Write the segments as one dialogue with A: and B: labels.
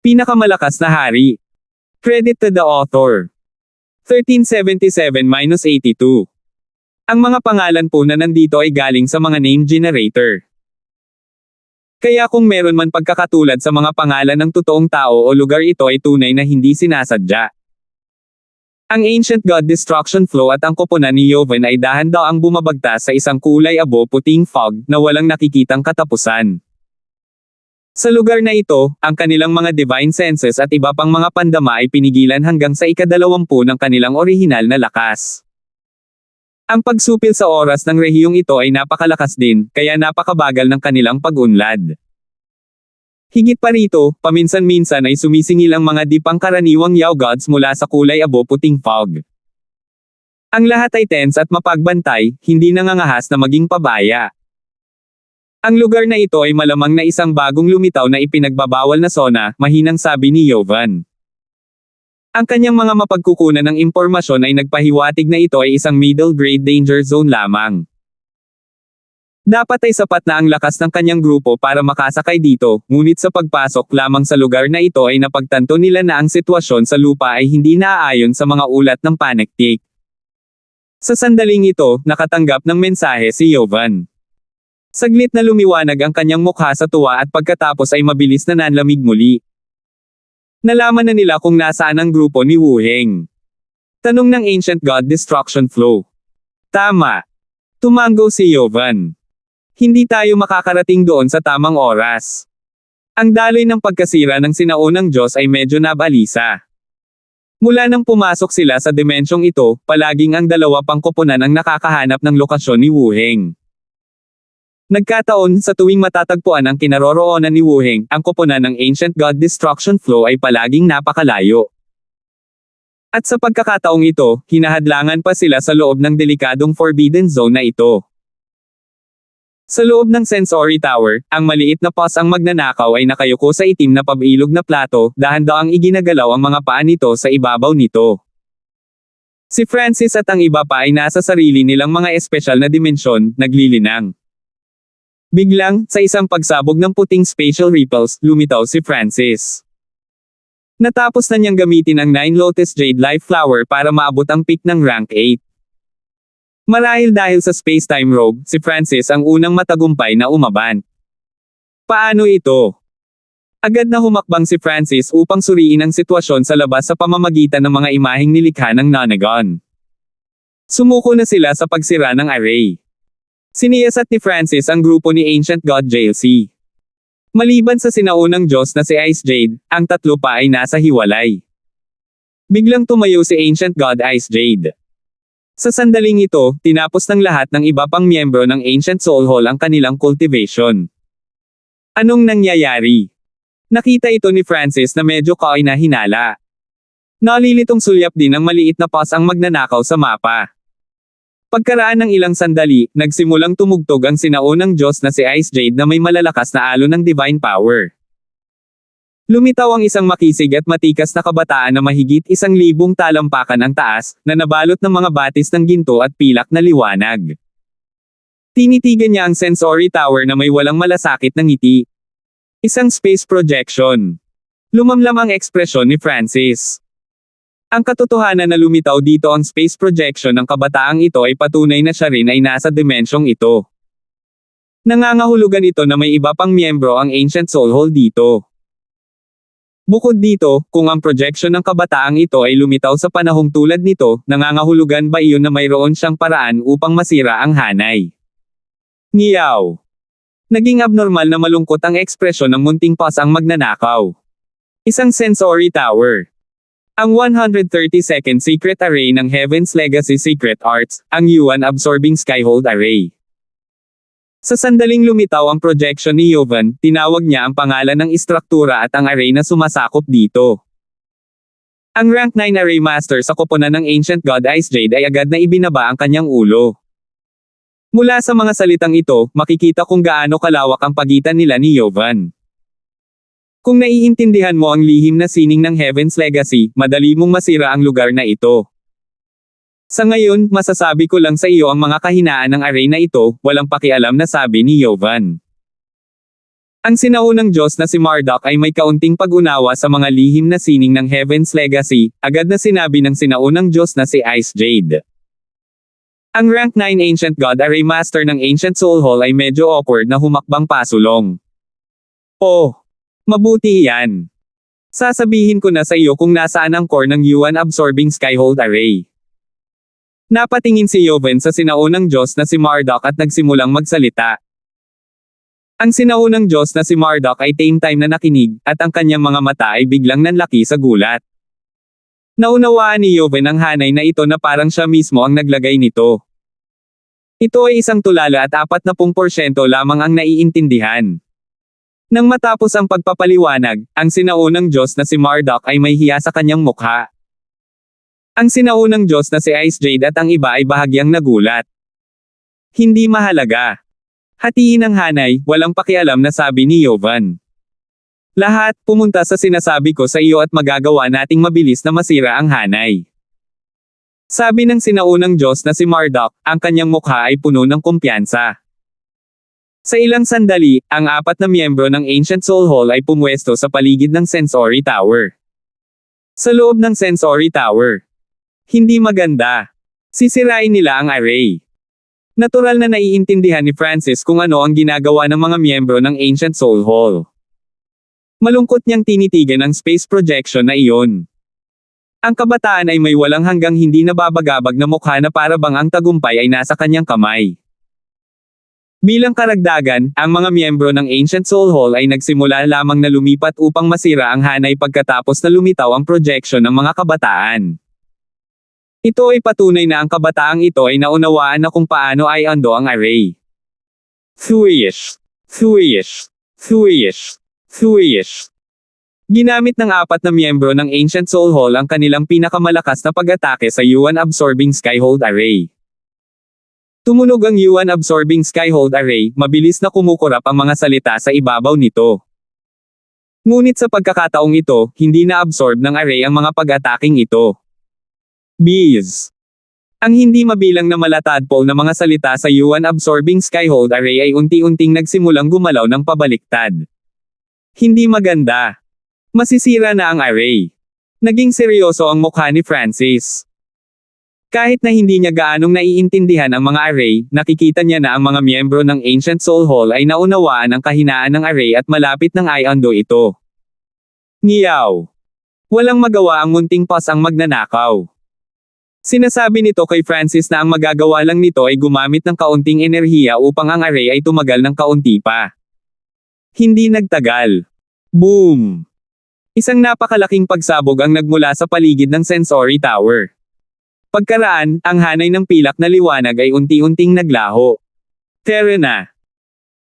A: Pinakamalakas na hari. Credit to the author. 1377-82. Ang mga pangalan po na nandito ay galing sa mga name generator. Kaya kung meron man pagkakatulad sa mga pangalan ng totoong tao o lugar, ito ay tunay na hindi sinasadya. Ang Ancient God Destruction Flow at ang koponan ni Jovan ay dahan-daang bumabagtas sa isang kulay abo-puting fog na walang nakikitang katapusan. Sa lugar na ito, ang kanilang mga divine senses at iba pang mga pandama ay pinigilan hanggang sa ika-20 ng kanilang orihinal na lakas. Ang pagsupil sa oras ng rehiyong ito ay napakalakas din, kaya napakabagal ng kanilang pag-unlad. Higit pa rito, paminsan-minsan ay sumisingil ang mga di pangkaraniwang Yao gods mula sa kulay abo-puting fog. Ang lahat ay tense at mapagbantay, hindi nangangahas na maging pabaya. Ang lugar na ito ay malamang na isang bagong lumitaw na ipinagbabawal na zona, mahinang sabi ni Jovan. Ang kanyang mga mapagkukunan ng impormasyon ay nagpahiwatig na ito ay isang middle-grade danger zone lamang. Dapat ay sapat na ang lakas ng kanyang grupo para makasakay dito, ngunit sa pagpasok lamang sa lugar na ito ay napagtanto nila na ang sitwasyon sa lupa ay hindi naaayon sa mga ulat ng panektik. Sa sandaling ito, nakatanggap ng mensahe si Jovan. Saglit na lumiwanag ang kanyang mukha sa tuwa at pagkatapos ay mabilis na nanlamig muli. Nalaman na nila kung nasaan ang grupo ni Wu Heng. Tanong ng Ancient God Destruction Flow. Tama. Tumango si Jovan. Hindi tayo makakarating doon sa tamang oras. Ang daloy ng pagkasira ng sinaunang Diyos ay medyo nabalisa. Mula nang pumasok sila sa dimensyong ito, palaging ang dalawa pang koponan ang nakakahanap ng lokasyon ni Wu Heng. Nagkataon, sa tuwing matatagpuan ang kinaroroonan ni Wu Heng, ang koponan ng Ancient God Destruction Flow ay palaging napakalayo. At sa pagkakataong ito, hinahadlangan pa sila sa loob ng delikadong Forbidden Zone na ito. Sa loob ng Sensory Tower, ang maliit na pos ang magnanakaw ay nakayuko sa itim na pabilog na plato, dahan-daang iginagalaw ang mga paa nito sa ibabaw nito. Si Francis at ang iba pa ay nasa sarili nilang mga espesyal na dimensyon, naglilinang. Biglang, sa isang pagsabog ng puting spatial ripples, lumitaw si Francis. Natapos na niyang gamitin ang 9 Lotus Jade Life Flower para maabot ang peak ng rank 8. Marahil dahil sa space-time robe, si Francis ang unang matagumpay na umaban. Paano ito? Agad na humakbang si Francis upang suriin ang sitwasyon sa labas sa pamamagitan ng mga imaheng nilikha ng Nonagon. Sumuko na sila sa pagsira ng array. Siniyasat ni Francis ang grupo ni Ancient God JLC. Maliban sa sinaunang Diyos na si Ice Jade, ang tatlo pa ay nasa hiwalay. Biglang tumayo si Ancient God Ice Jade. Sa sandaling ito, tinapos ng lahat ng iba pang miyembro ng Ancient Soul Hall ang kanilang cultivation. Anong nangyayari? Nakita ito ni Francis na medyo kainahinala. Nalilitong sulyap din ang maliit na pos ang magnanakaw sa mapa. Pagkaraan ng ilang sandali, nagsimulang tumugtog ang sinaunang Diyos na si Ice Jade na may malalakas na alon ng divine power. Lumitaw ang isang makisig at matikas na kabataan na mahigit 1,000 talampakan ang taas, na nabalot ng mga batis ng ginto at pilak na liwanag. Tinitigan niya ang sensory tower na may walang malasakit na ngiti. Isang space projection. Lumamlam ang ekspresyon ni Francis. Ang katotohanan na lumitaw dito ang space projection ng kabataang ito ay patunay na siya rin ay nasa dimensyong ito. Nangangahulugan ito na may iba pang miyembro ang Ancient Soul Hall dito. Bukod dito, kung ang projection ng kabataang ito ay lumitaw sa panahong tulad nito, nangangahulugan ba iyon na mayroon siyang paraan upang masira ang hanay? Ngiyaw! Naging abnormal na malungkot ang ekspresyon ng munting pos ang magnanakaw. Isang sensory tower. Ang 132nd Secret Array ng Heaven's Legacy Secret Arts, ang Yuan Absorbing Skyhold Array. Sa sandaling lumitaw ang projection ni Jovan, tinawag niya ang pangalan ng istruktura at ang array na sumasakop dito. Ang rank 9 Array Master sa koponan ng Ancient God Ice Jade ay agad na ibinaba ang kanyang ulo. Mula sa mga salitang ito, makikita kung gaano kalawak ang pagitan nila ni Jovan. Kung naiintindihan mo ang lihim na sining ng Heaven's Legacy, madali mong masira ang lugar na ito. Sa ngayon, masasabi ko lang sa iyo ang mga kahinaan ng array na ito, walang pakialam na sabi ni Jovan. Ang sinaunang Diyos na si Marduk ay may kaunting pag-unawa sa mga lihim na sining ng Heaven's Legacy, agad na sinabi ng sinaunang Diyos na si Ice Jade. Ang rank 9 Ancient God Array Master ng Ancient Soul Hall ay medyo awkward na humakbang pasulong. Oh, mabuti yan. Sasabihin ko na sa iyo kung nasaan ang core ng Yuan Absorbing Skyhold Array. Napatingin si Yoven sa sinaunang Diyos na si Marduk at nagsimulang magsalita. Ang sinaunang Diyos na si Marduk ay same time na nakinig, at ang kanyang mga mata ay biglang nanlaki sa gulat. Naunawaan ni Yoven ang hanay na ito na parang siya mismo ang naglagay nito. Ito ay isang tulala at 40% lamang ang naiintindihan. Nang matapos ang pagpapaliwanag, ang sinaunang Diyos na si Marduk ay may hiya sa kanyang mukha. Ang sinaunang Diyos na si Ice Jade at ang iba ay bahagyang nagulat. Hindi mahalaga. Hatiin ang hanay, walang pakialam na sabi ni Yovan. Lahat, pumunta sa sinasabi ko sa iyo at magagawa nating mabilis na masira ang hanay. Sabi ng sinaunang Diyos na si Marduk, ang kanyang mukha ay puno ng kumpiyansa. Sa ilang sandali, ang 4 na miyembro ng Ancient Soul Hall ay pumwesto sa paligid ng Sensory Tower. Sa loob ng Sensory Tower. Hindi maganda. Sisirain nila ang array. Natural na naiintindihan ni Francis kung ano ang ginagawa ng mga miyembro ng Ancient Soul Hall. Malungkot niyang tinitigan ang space projection na iyon. Ang kabataan ay may walang hanggang hindi nababagabag na mukha na para bang ang tagumpay ay nasa kanyang kamay. Bilang karagdagan, ang mga miyembro ng Ancient Soul Hall ay nagsimula lamang na lumipat upang masira ang hanay pagkatapos na lumitaw ang projection ng mga kabataan. Ito ay patunay na ang kabataang ito ay naunawaan na kung paano ay ando ang array. Thuish. Ginamit ng 4 na miyembro ng Ancient Soul Hall ang kanilang pinakamalakas na pag-atake sa Yuan Absorbing Skyhold Array. Tumunog ang Yuan Absorbing Skyhold Array, mabilis na kumukurap ang mga salita sa ibabaw nito. Ngunit sa pagkakataong ito, hindi na-absorb ng array ang mga pag-ataking ito. Bees. Ang hindi mabilang na malatadpol na mga salita sa Yuan Absorbing Skyhold Array ay unti-unting nagsimulang gumalaw ng pabaliktad. Hindi maganda. Masisira na ang array. Naging seryoso ang mukha ni Francis. Kahit na hindi niya gaanong naiintindihan ang mga array, nakikita niya na ang mga miyembro ng Ancient Soul Hall ay naunawaan ang kahinaan ng array at malapit ng i-undo ito. Ngiyaw. Walang magawa ang munting pas ang magnanakaw. Sinasabi nito kay Francis na ang magagawa lang nito ay gumamit ng kaunting enerhiya upang ang array ay tumagal ng kaunti pa. Hindi nagtagal. Boom! Isang napakalaking pagsabog ang nagmula sa paligid ng Sensory Tower. Pagkaraan, ang hanay ng pilak na liwanag ay unti-unting naglaho. Tara na!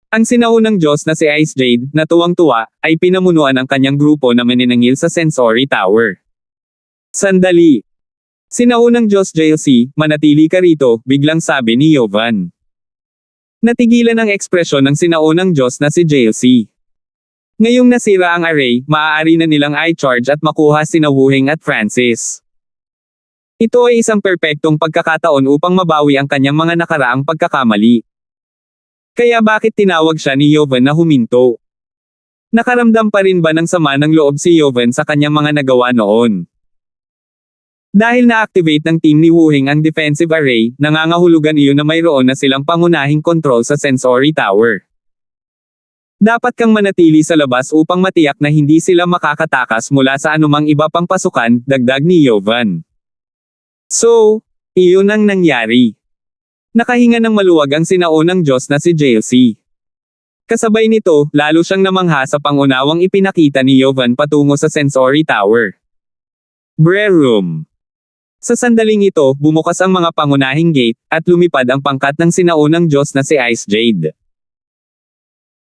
A: Ang sinaunang Diyos na si Ice Jade, na tuwang-tuwa, ay pinamunuan ang kanyang grupo na maninangil sa Sensory Tower. Sandali! Sinaunang Diyos JLC, manatili ka rito, biglang sabi ni Yovan. Natigilan ang ekspresyon ng sinaunang Diyos na si JLC. Ngayong nasira ang array, maaari na nilang i-charge at makuha sina Wuheng at Francis. Ito ay isang perpektong pagkakataon upang mabawi ang kanyang mga nakaraang pagkakamali. Kaya bakit tinawag siya ni Yovan na huminto? Nakaramdam pa rin ba ng sama ng loob si Yovan sa kanyang mga nagawa noon? Dahil na-activate ng team ni Wuheng ang defensive array, nangangahulugan iyon na mayroon na silang pangunahing control sa Sensory Tower. Dapat kang manatili sa labas upang matiyak na hindi sila makakatakas mula sa anumang iba pang pasukan, dagdag ni Yovan. So, iyon ang nangyari. Nakahinga ng maluwag ang sinaunang Diyos na si JLC. Kasabay nito, lalo siyang namangha sa pangunawang ipinakita ni Yovan patungo sa Sensory Tower. Brer Room. Sa sandaling ito, bumukas ang mga pangunahing gate, at lumipad ang pangkat ng sinaunang Diyos na si Ice Jade.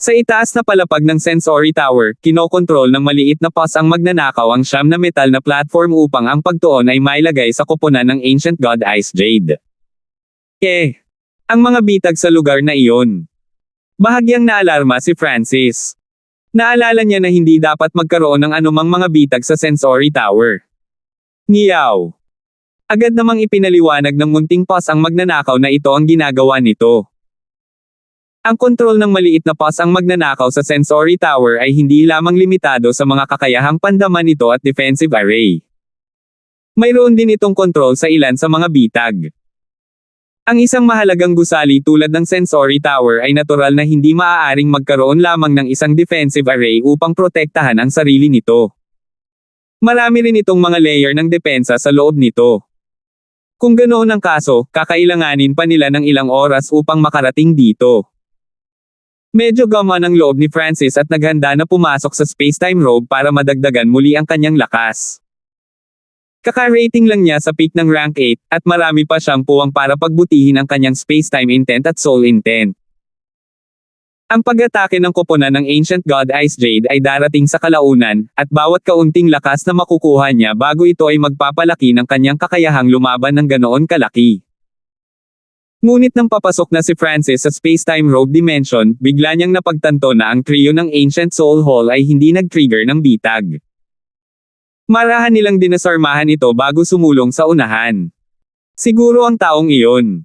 A: Sa itaas na palapag ng Sensory Tower, kinokontrol ng maliit na pas ang magnanakaw ang siyam na metal na platform upang ang pagtuon ay mailagay sa koponan ng Ancient God Ice Jade. Ang mga bitag sa lugar na iyon. Bahagyang naalarma si Francis. Naalala niya na hindi dapat magkaroon ng anumang mga bitag sa Sensory Tower. Ngiyaw. Agad namang ipinaliwanag ng munting pas ang magnanakaw na ito ang ginagawa nito. Ang kontrol ng maliit na POS ang magnanakaw sa sensory tower ay hindi lamang limitado sa mga kakayahang pandaman nito at defensive array. Mayroon din itong kontrol sa ilan sa mga bitag. Ang isang mahalagang gusali tulad ng sensory tower ay natural na hindi maaaring magkaroon lamang ng isang defensive array upang protektahan ang sarili nito. Marami rin itong mga layer ng depensa sa loob nito. Kung ganoon ang kaso, kakailanganin pa nila ng ilang oras upang makarating dito. Medyo gamaan ang loob ni Francis at naghanda na pumasok sa space-time robe para madagdagan muli ang kanyang lakas. Kaka-rating lang niya sa peak ng rank 8, at marami pa siyang puwang para pagbutihin ang kanyang space-time intent at soul intent. Ang pag-atake ng koponan ng Ancient God Ice Jade ay darating sa kalaunan, at bawat kaunting lakas na makukuha niya bago ito ay magpapalaki ng kanyang kakayahang lumaban ng ganoon kalaki. Ngunit nang papasok na si Francis sa space-time robe dimension, bigla niyang napagtanto na ang trio ng Ancient Soul Hall ay hindi nag-trigger ng bitag. Marahan nilang dinasarmahan ito bago sumulong sa unahan. Siguro ang taong iyon.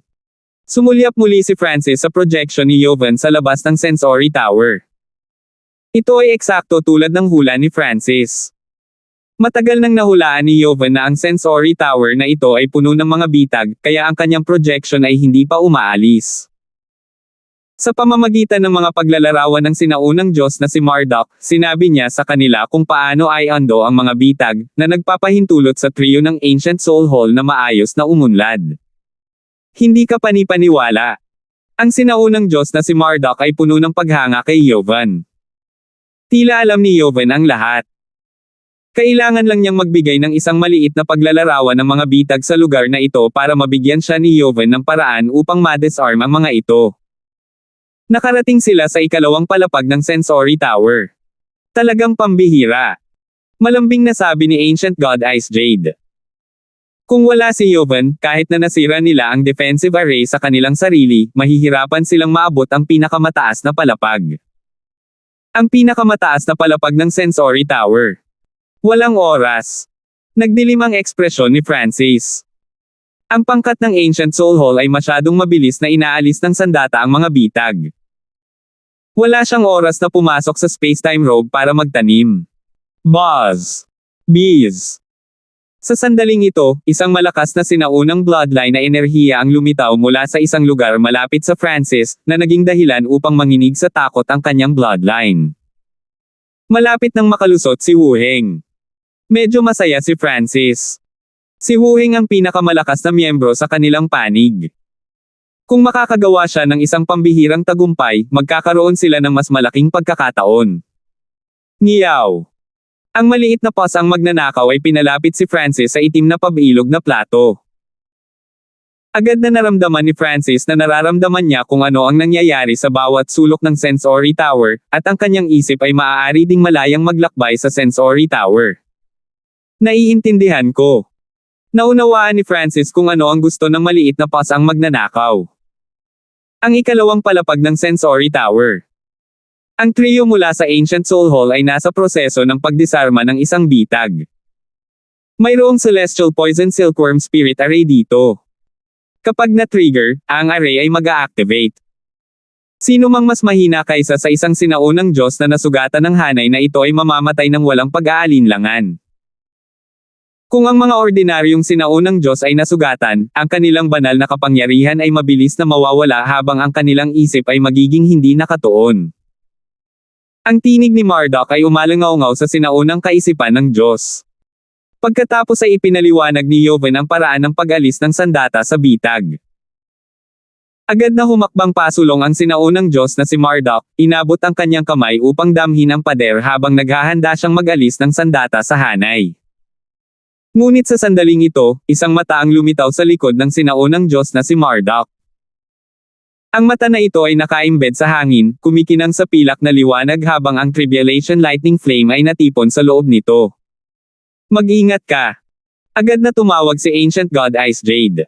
A: Sumulyap muli si Francis sa projection ni Jovan sa labas ng sensory tower. Ito ay eksakto tulad ng hula ni Francis. Matagal nang nahulaan ni Jovan na ang sensory tower na ito ay puno ng mga bitag, kaya ang kanyang projection ay hindi pa umaalis. Sa pamamagitan ng mga paglalarawan ng sinaunang Diyos na si Marduk, sinabi niya sa kanila kung paano ay ando ang mga bitag, na nagpapahintulot sa trio ng Ancient Soul Hall na maayos na umunlad. Hindi ka panipaniwala. Ang sinaunang Diyos na si Marduk ay puno ng paghanga kay Jovan. Tila alam ni Jovan ang lahat. Kailangan lang niyang magbigay ng isang maliit na paglalarawan ng mga bitag sa lugar na ito para mabigyan siya ni Jovan ng paraan upang ma-disarm ang mga ito. Nakarating sila sa ikalawang palapag ng sensory tower. Talagang pambihira. Malambing na sabi ni Ancient God Ice Jade. Kung wala si Jovan, kahit na nasira nila ang defensive array sa kanilang sarili, mahihirapan silang maabot ang pinakamataas na palapag. Ang pinakamataas na palapag ng sensory tower. Walang oras. Nagdilim ang ekspresyon ni Francis. Ang pangkat ng Ancient Soul Hall ay masyadong mabilis na inaalis ng sandata ang mga bitag. Wala siyang oras na pumasok sa space-time robe para magtanim. Buzz. Bees. Sa sandaling ito, isang malakas na sinaunang bloodline na enerhiya ang lumitaw mula sa isang lugar malapit sa Francis, na naging dahilan upang manginig sa takot ang kanyang bloodline. Malapit nang makalusot si Wu Heng. Medyo masaya si Francis. Si Wu Heng ang pinakamalakas na miyembro sa kanilang panig. Kung makakagawa siya ng isang pambihirang tagumpay, magkakaroon sila ng mas malaking pagkakataon. Ngiyaw. Ang maliit na POS ang magnanakaw ay pinalapit si Francis sa itim na pabilog na plato. Agad na naramdaman ni Francis na nararamdaman niya kung ano ang nangyayari sa bawat sulok ng sensory tower, at ang kanyang isip ay maaari ding malayang maglakbay sa sensory tower. Naiintindihan ko. Naunawaan ni Francis kung ano ang gusto ng maliit na POS ang magnanakaw. Ang ikalawang palapag ng sensory tower. Ang trio mula sa Ancient Soul Hall ay nasa proseso ng pagdisarma ng isang bitag. Mayroong Celestial Poison Silkworm Spirit Array dito. Kapag na-trigger, ang array ay mag-a-activate. Sino mang mas mahina kaysa sa isang sinaunang Diyos na nasugatan ng hanay na ito ay mamamatay ng walang pag-aalinlangan. Kung ang mga ordinaryong sinaunang Diyos ay nasugatan, ang kanilang banal na kapangyarihan ay mabilis na mawawala habang ang kanilang isip ay magiging hindi nakatuon. Ang tinig ni Marduk ay umalangaw-ngaw sa sinaunang kaisipan ng Diyos. Pagkatapos ay ipinaliwanag ni Jovan ang paraan ng pag-alis ng sandata sa bitag. Agad na humakbang pasulong ang sinaunang Diyos na si Marduk, inabot ang kanyang kamay upang damhin ang pader habang naghahanda siyang mag-alis ng sandata sa hanay. Ngunit sa sandaling ito, isang mata ang lumitaw sa likod ng sinaunang Diyos na si Marduk. Ang mata na ito ay naka-embed sa hangin, kumikinang sa pilak na liwanag habang ang Tribulation Lightning Flame ay natipon sa loob nito. Mag-ingat ka. Agad na tumawag si Ancient God Ice Jade.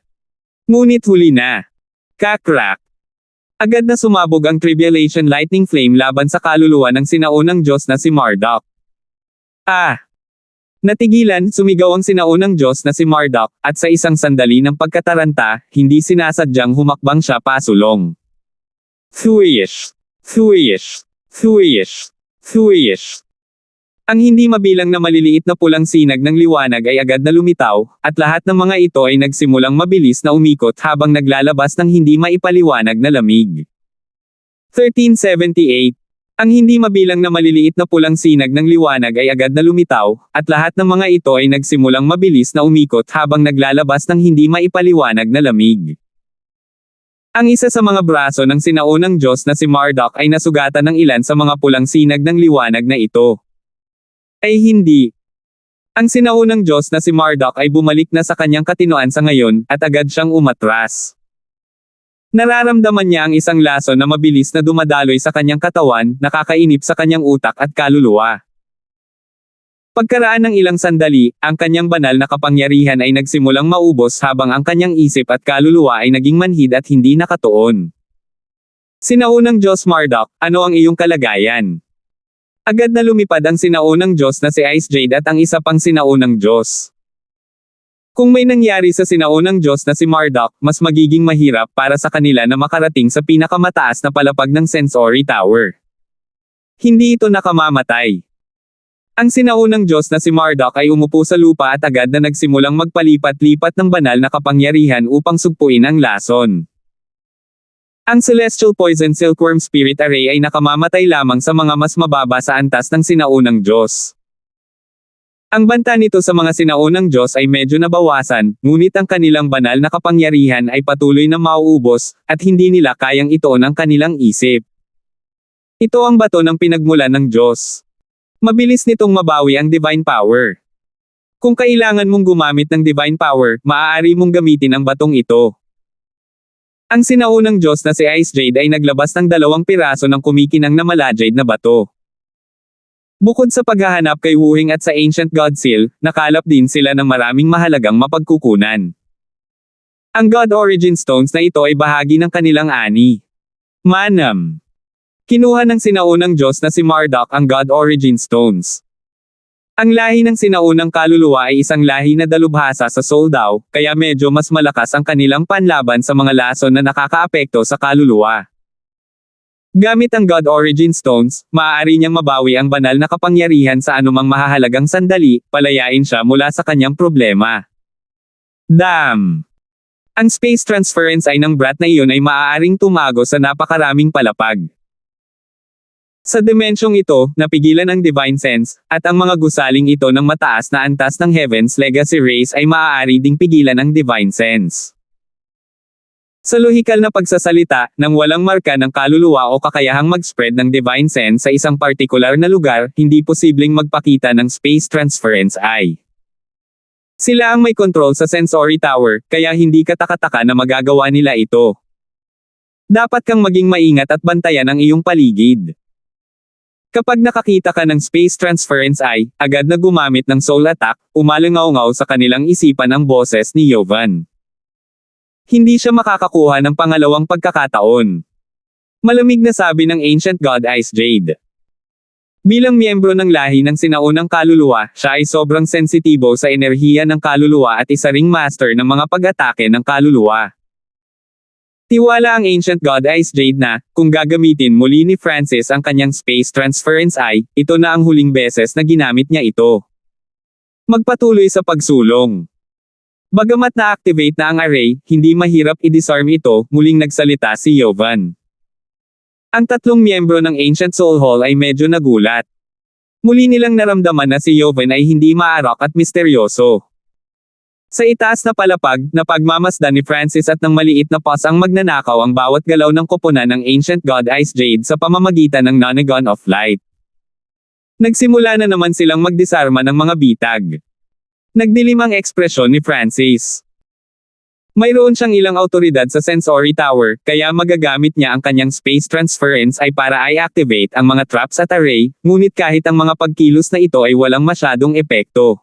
A: Ngunit huli na. Kakrak. Agad na sumabog ang Tribulation Lightning Flame laban sa kaluluwa ng sinaunang Diyos na si Marduk. Natigilan, sumigaw ang sinaunang Diyos na si Marduk, at sa isang sandali ng pagkataranta, hindi sinasadyang humakbang siya pasulong. Thuish. Thuish. Thuish. Thuish. Ang hindi mabilang na maliliit na pulang sinag ng liwanag ay agad na lumitaw, at lahat ng mga ito ay nagsimulang mabilis na umikot habang naglalabas ng hindi maipaliwanag na lamig. 1378. Ang hindi mabilang na maliliit na pulang sinag ng liwanag ay agad na lumitaw, at lahat ng mga ito ay nagsimulang mabilis na umikot habang naglalabas ng hindi maipaliwanag na lamig. Ang isa sa mga braso ng sinaunang Diyos na si Marduk ay nasugatan ng ilan sa mga pulang sinag ng liwanag na ito. Ay hindi. Ang sinaunang Diyos na si Marduk ay bumalik na sa kanyang katinoan sa ngayon, at agad siyang umatras. Nararamdaman niya ang isang laso na mabilis na dumadaloy sa kanyang katawan, nakakainip sa kanyang utak at kaluluwa. Pagkaraan ng ilang sandali, ang kanyang banal na kapangyarihan ay nagsimulang maubos habang ang kanyang isip at kaluluwa ay naging manhid at hindi nakatuon. Sinaunang Diyos Marduk, ano ang iyong kalagayan? Agad na lumipad ang sinaunang Diyos na si Ice Jade at ang isa pang sinaunang Diyos. Kung may nangyari sa sinaunang Diyos na si Marduk, mas magiging mahirap para sa kanila na makarating sa pinakamataas na palapag ng Sensory Tower. Hindi ito nakamamatay. Ang sinaunang Diyos na si Marduk ay umupo sa lupa at agad na nagsimulang magpalipat-lipat ng banal na kapangyarihan upang sugpuin ang lason. Ang Celestial Poison Silkworm Spirit Array ay nakamamatay lamang sa mga mas mababa sa antas ng sinaunang Diyos. Ang banta nito sa mga sinaunang Diyos ay medyo nabawasan, ngunit ang kanilang banal na kapangyarihan ay patuloy na mauubos, at hindi nila kayang itoon ang kanilang isip. Ito ang bato ng pinagmulan ng Diyos. Mabilis nitong mabawi ang divine power. Kung kailangan mong gumamit ng divine power, maaari mong gamitin ang batong ito. Ang sinaunang Diyos na si Ice Jade ay naglabas ng 2 piraso ng kumikinang na malajade na bato. Bukod sa paghahanap kay Wuhing at sa Ancient God Seal, nakalap din sila ng maraming mahalagang mapagkukunan. Ang God Origin Stones na ito ay bahagi ng kanilang ani. Manam. Kinuha ng sinaunang Diyos na si Marduk ang God Origin Stones. Ang lahi ng sinaunang kaluluwa ay isang lahi na dalubhasa sa soul daw, kaya medyo mas malakas ang kanilang panlaban sa mga lason na nakakaapekto sa kaluluwa. Gamit ang God Origin Stones, maaari niyang mabawi ang banal na kapangyarihan sa anumang mahahalagang sandali, palayain siya mula sa kanyang problema. Damn! Ang space transference ay ng brat na iyon ay maaaring tumago sa napakaraming palapag. Sa dimensyong ito, napigilan ang Divine Sense, at ang mga gusaling ito ng mataas na antas ng Heaven's Legacy Race ay maaari ding pigilan ang Divine Sense. Sa lohikal na pagsasalita, nang walang marka ng kaluluwa o kakayahang mag-spread ng Divine Sense sa isang partikular na lugar, hindi posibleng magpakita ng space transference ay. Sila ang may control sa Sensory Tower, kaya hindi katakataka na magagawa nila ito. Dapat kang maging maingat at bantayan ang iyong paligid. Kapag nakakita ka ng space transference ay, agad na gumamit ng soul attack, umalangaw-ngaw sa kanilang isipan ang boses ni Yovan. Hindi siya makakakuha ng pangalawang pagkakataon. Malamig na sabi ng Ancient God Ice Jade. Bilang miyembro ng lahi ng sinaunang kaluluwa, siya ay sobrang sensitibo sa enerhiya ng kaluluwa at isa ring master ng mga pag-atake ng kaluluwa. Tiwala ang Ancient God Ice Jade na, kung gagamitin muli ni Francis ang kanyang space transference ay, ito na ang huling beses na ginamit niya ito. Magpatuloy sa pagsulong. Bagamat na-activate na ang array, hindi mahirap i-disarm ito, muling nagsalita si Yovan. Ang 3 miyembro ng Ancient Soul Hall ay medyo nagulat. Muli nilang naramdaman na si Yovan ay hindi maarak at misteryoso. Sa itaas na palapag, napagmamasdan ni Francis at ng maliit na paws ang magnanakaw ang bawat galaw ng koponan ng Ancient God Ice Jade sa pamamagitan ng Nonagon of Light. Nagsimula na naman silang magdisarma ng mga bitag. Nagdilim ang ekspresyon ni Francis. Mayroon siyang ilang awtoridad sa Sensory Tower, kaya magagamit niya ang kanyang space transference ay para i-activate ang mga traps at array, ngunit kahit ang mga pagkilos na ito ay walang masyadong epekto.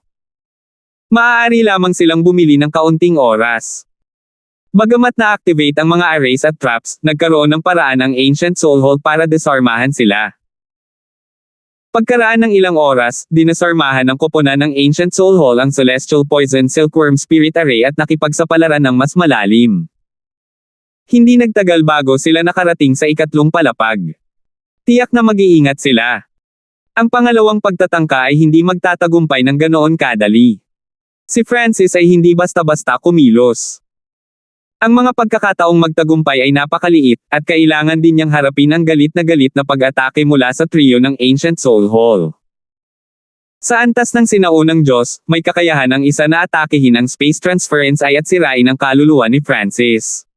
A: Maaari lamang silang bumili ng kaunting oras. Bagamat na-activate ang mga arrays at traps, nagkaroon ng paraan ang Ancient Soul Hall para desarmahan sila. Pagkaraan ng ilang oras, dinasarmahan ng koponan ng Ancient Soul Hall ang Celestial Poison Silkworm Spirit Array at nakipagsapalaran ng mas malalim. Hindi nagtagal bago sila nakarating sa ikatlong palapag. Tiyak na mag-iingat sila. Ang pangalawang pagtatangka ay hindi magtatagumpay ng ganoon kadali. Si Francis ay hindi basta-basta kumilos. Ang mga pagkakataong magtagumpay ay napakaliit, at kailangan din niyang harapin ang galit na pag-atake mula sa trio ng Ancient Soul Hall. Sa antas ng sinaunang Diyos, may kakayahan ang isa na atakehin ang space transference at sirain ang kaluluwa ni Francis.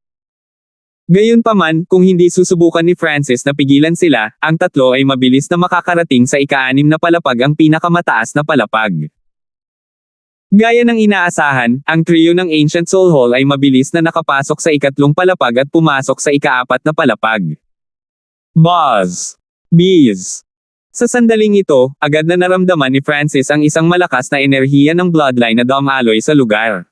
A: Gayunpaman, kung hindi susubukan ni Francis na pigilan sila, ang tatlo ay mabilis na makakarating sa ika-6 na palapag, ang pinakamataas na palapag. Gaya ng inaasahan, ang trio ng Ancient Soul Hall ay mabilis na nakapasok sa ikatlong palapag at pumasok sa ika-4 na palapag. Buzz! Bees! Sa sandaling ito, agad na naramdaman ni Francis ang isang malakas na enerhiya ng bloodline na dumaloy sa lugar.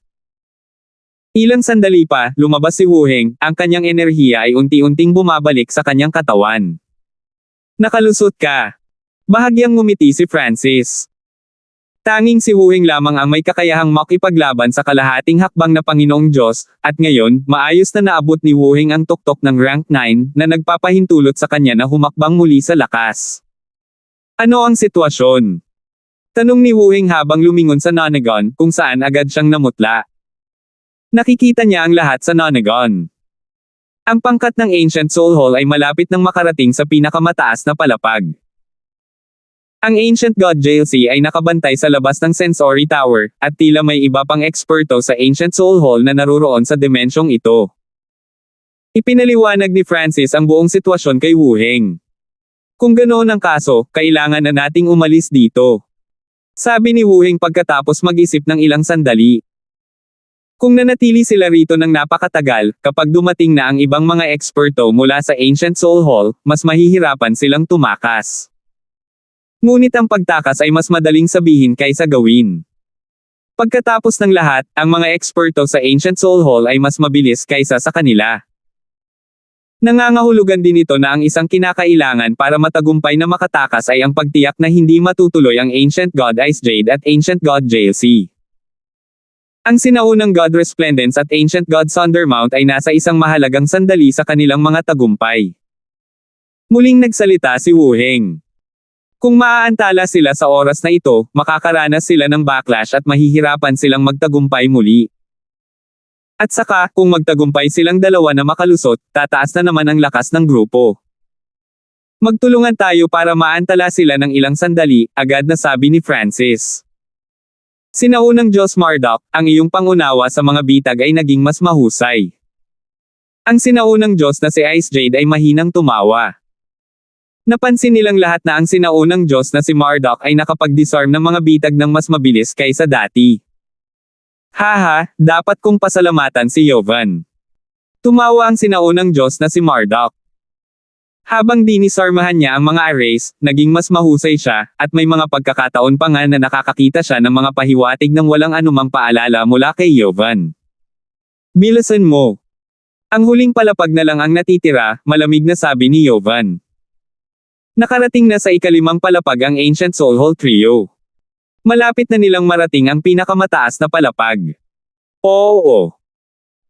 A: Ilang sandali pa, lumabas si Wuheng, ang kanyang enerhiya ay unti-unting bumabalik sa kanyang katawan. Nakalusot ka! Bahagyang ngumiti si Francis. Tanging si Wuheng lamang ang may kakayahang makipaglaban sa kalahating hakbang na Panginoong Diyos, at ngayon, maayos na naabot ni Wuheng ang tuktok ng rank 9, na nagpapahintulot sa kanya na humakbang muli sa lakas. Ano ang sitwasyon? Tanong ni Wuheng habang lumingon sa Nonagon, kung saan agad siyang namutla. Nakikita niya ang lahat sa Nonagon. Ang pangkat ng Ancient Soul Hall ay malapit nang makarating sa pinakamataas na palapag. Ang Ancient God JLC ay nakabantay sa labas ng Sensory Tower, at tila may iba pang eksperto sa Ancient Soul Hall na naruroon sa dimensyong ito. Ipinaliwanag ni Francis ang buong sitwasyon kay Wuheng. Kung ganoon ang kaso, kailangan na nating umalis dito. Sabi ni Wuheng pagkatapos mag-isip ng ilang sandali. Kung nanatili sila rito ng napakatagal, kapag dumating na ang ibang mga eksperto mula sa Ancient Soul Hall, mas mahihirapan silang tumakas. Ngunit ang pagtakas ay mas madaling sabihin kaysa gawin. Pagkatapos ng lahat, ang mga eksperto sa Ancient Soul Hall ay mas mabilis kaysa sa kanila. Nangangahulugan din ito na ang isang kinakailangan para matagumpay na makatakas ay ang pagtiyak na hindi matutuloy ang Ancient God Ice Jade at Ancient God JLC. Ang sinaunang God Resplendence at Ancient God Thundermount ay nasa isang mahalagang sandali sa kanilang mga tagumpay. Muling nagsalita si Wuheng. Kung maaantala sila sa oras na ito, makakaranas sila ng backlash at mahihirapan silang magtagumpay muli. At saka, kung magtagumpay silang dalawa na makalusot, tataas na naman ang lakas ng grupo. Magtulungan tayo para maantala sila ng ilang sandali, agad na sabi ni Francis. Sinaunang Diyos Marduk, ang iyong pangunawa sa mga bitag ay naging mas mahusay. Ang sinaunang Diyos na si Ice Jade ay mahinang tumawa. Napansin nilang lahat na ang sinaunang Diyos na si Marduk ay nakapag-disarm ng mga bitag ng mas mabilis kaysa dati. Haha, dapat kong pasalamatan si Yovan. Tumawa ang sinaunang Diyos na si Marduk. Habang dinisarmahan niya ang mga arrays, naging mas mahusay siya, at may mga pagkakataon pa nga na nakakakita siya ng mga pahiwatig ng walang anumang paalala mula kay Yovan. Bilisan mo. Ang huling palapag na lang ang natitira, malamig na sabi ni Yovan. Nakarating na sa ika-5 palapag ang Ancient Soul Hall Trio. Malapit na nilang marating ang pinakamataas na palapag. Oo.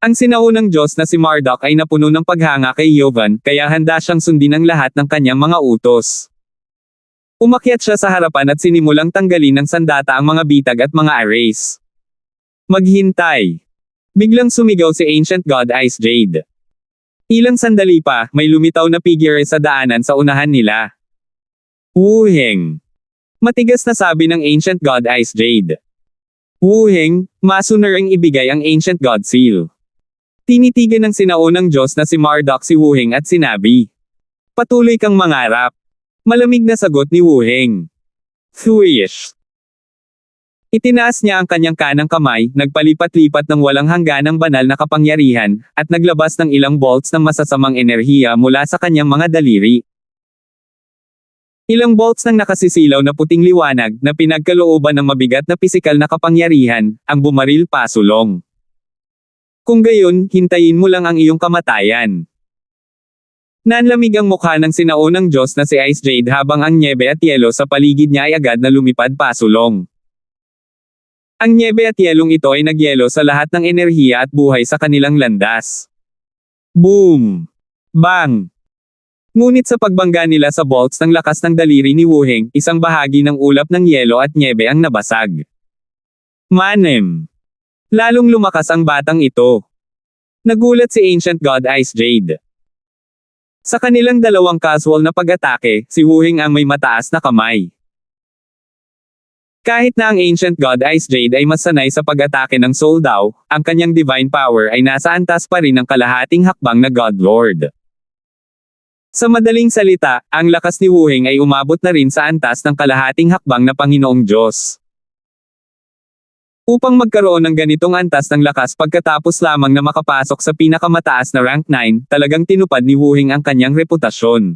A: Ang sinaunang Diyos na si Marduk ay napuno ng paghanga kay Yovan, kaya handa siyang sundin ang lahat ng kanyang mga utos. Umakyat siya sa harapan at sinimulang tanggalin ng sandata ang mga bitag at mga arrays. Maghintay. Biglang sumigaw si Ancient God Ice Jade. Ilang sandali pa, may lumitaw na figure sa daanan sa unahan nila. Wuheng. Matigas na sabi ng Ancient God Ice Jade. Wuheng, masunerang ibigay ang Ancient God Seal. Tinitigan ng sinaunang Diyos na si Marduk si Wuheng at sinabi. Patuloy kang mangarap. Malamig na sagot ni Wuheng. Thuish. Itinaas niya ang kanyang kanang kamay, nagpalipat-lipat ng walang hangganang banal na kapangyarihan, at naglabas ng ilang bolts ng masasamang enerhiya mula sa kanyang mga daliri. Ilang bolts ng nakasisilaw na puting liwanag, na pinagkalooban ng mabigat na pisikal na kapangyarihan, ang bumaril pasulong. Kung gayon, hintayin mo lang ang iyong kamatayan. Nanlamig ang mukha ng sinaunang Diyos na si Ice Jade habang ang nyebe at yelo sa paligid niya ay agad na lumipad pasulong. Ang nyebe at yelong ito ay nagyelo sa lahat ng enerhiya at buhay sa kanilang landas. Boom! Bang! Ngunit sa pagbangga nila sa bolts ng lakas ng daliri ni Wu Heng, isang bahagi ng ulap ng yelo at nyebe ang nabasag. Manem! Lalong lumakas ang batang ito. Nagulat si Ancient God Ice Jade. Sa kanilang dalawang casual na pag-atake, si Wu Heng ang may mataas na kamay. Kahit na ang Ancient God Ice Jade ay mas sanay sa pag-atake ng Soul Dao, ang kanyang divine power ay nasa antas pa rin ng kalahating hakbang na God Lord. Sa madaling salita, ang lakas ni Wu Heng ay umabot na rin sa antas ng kalahating hakbang na Panginoong Diyos. Upang magkaroon ng ganitong antas ng lakas pagkatapos lamang na makapasok sa pinakamataas na rank 9, talagang tinupad ni Wu Heng ang kanyang reputasyon.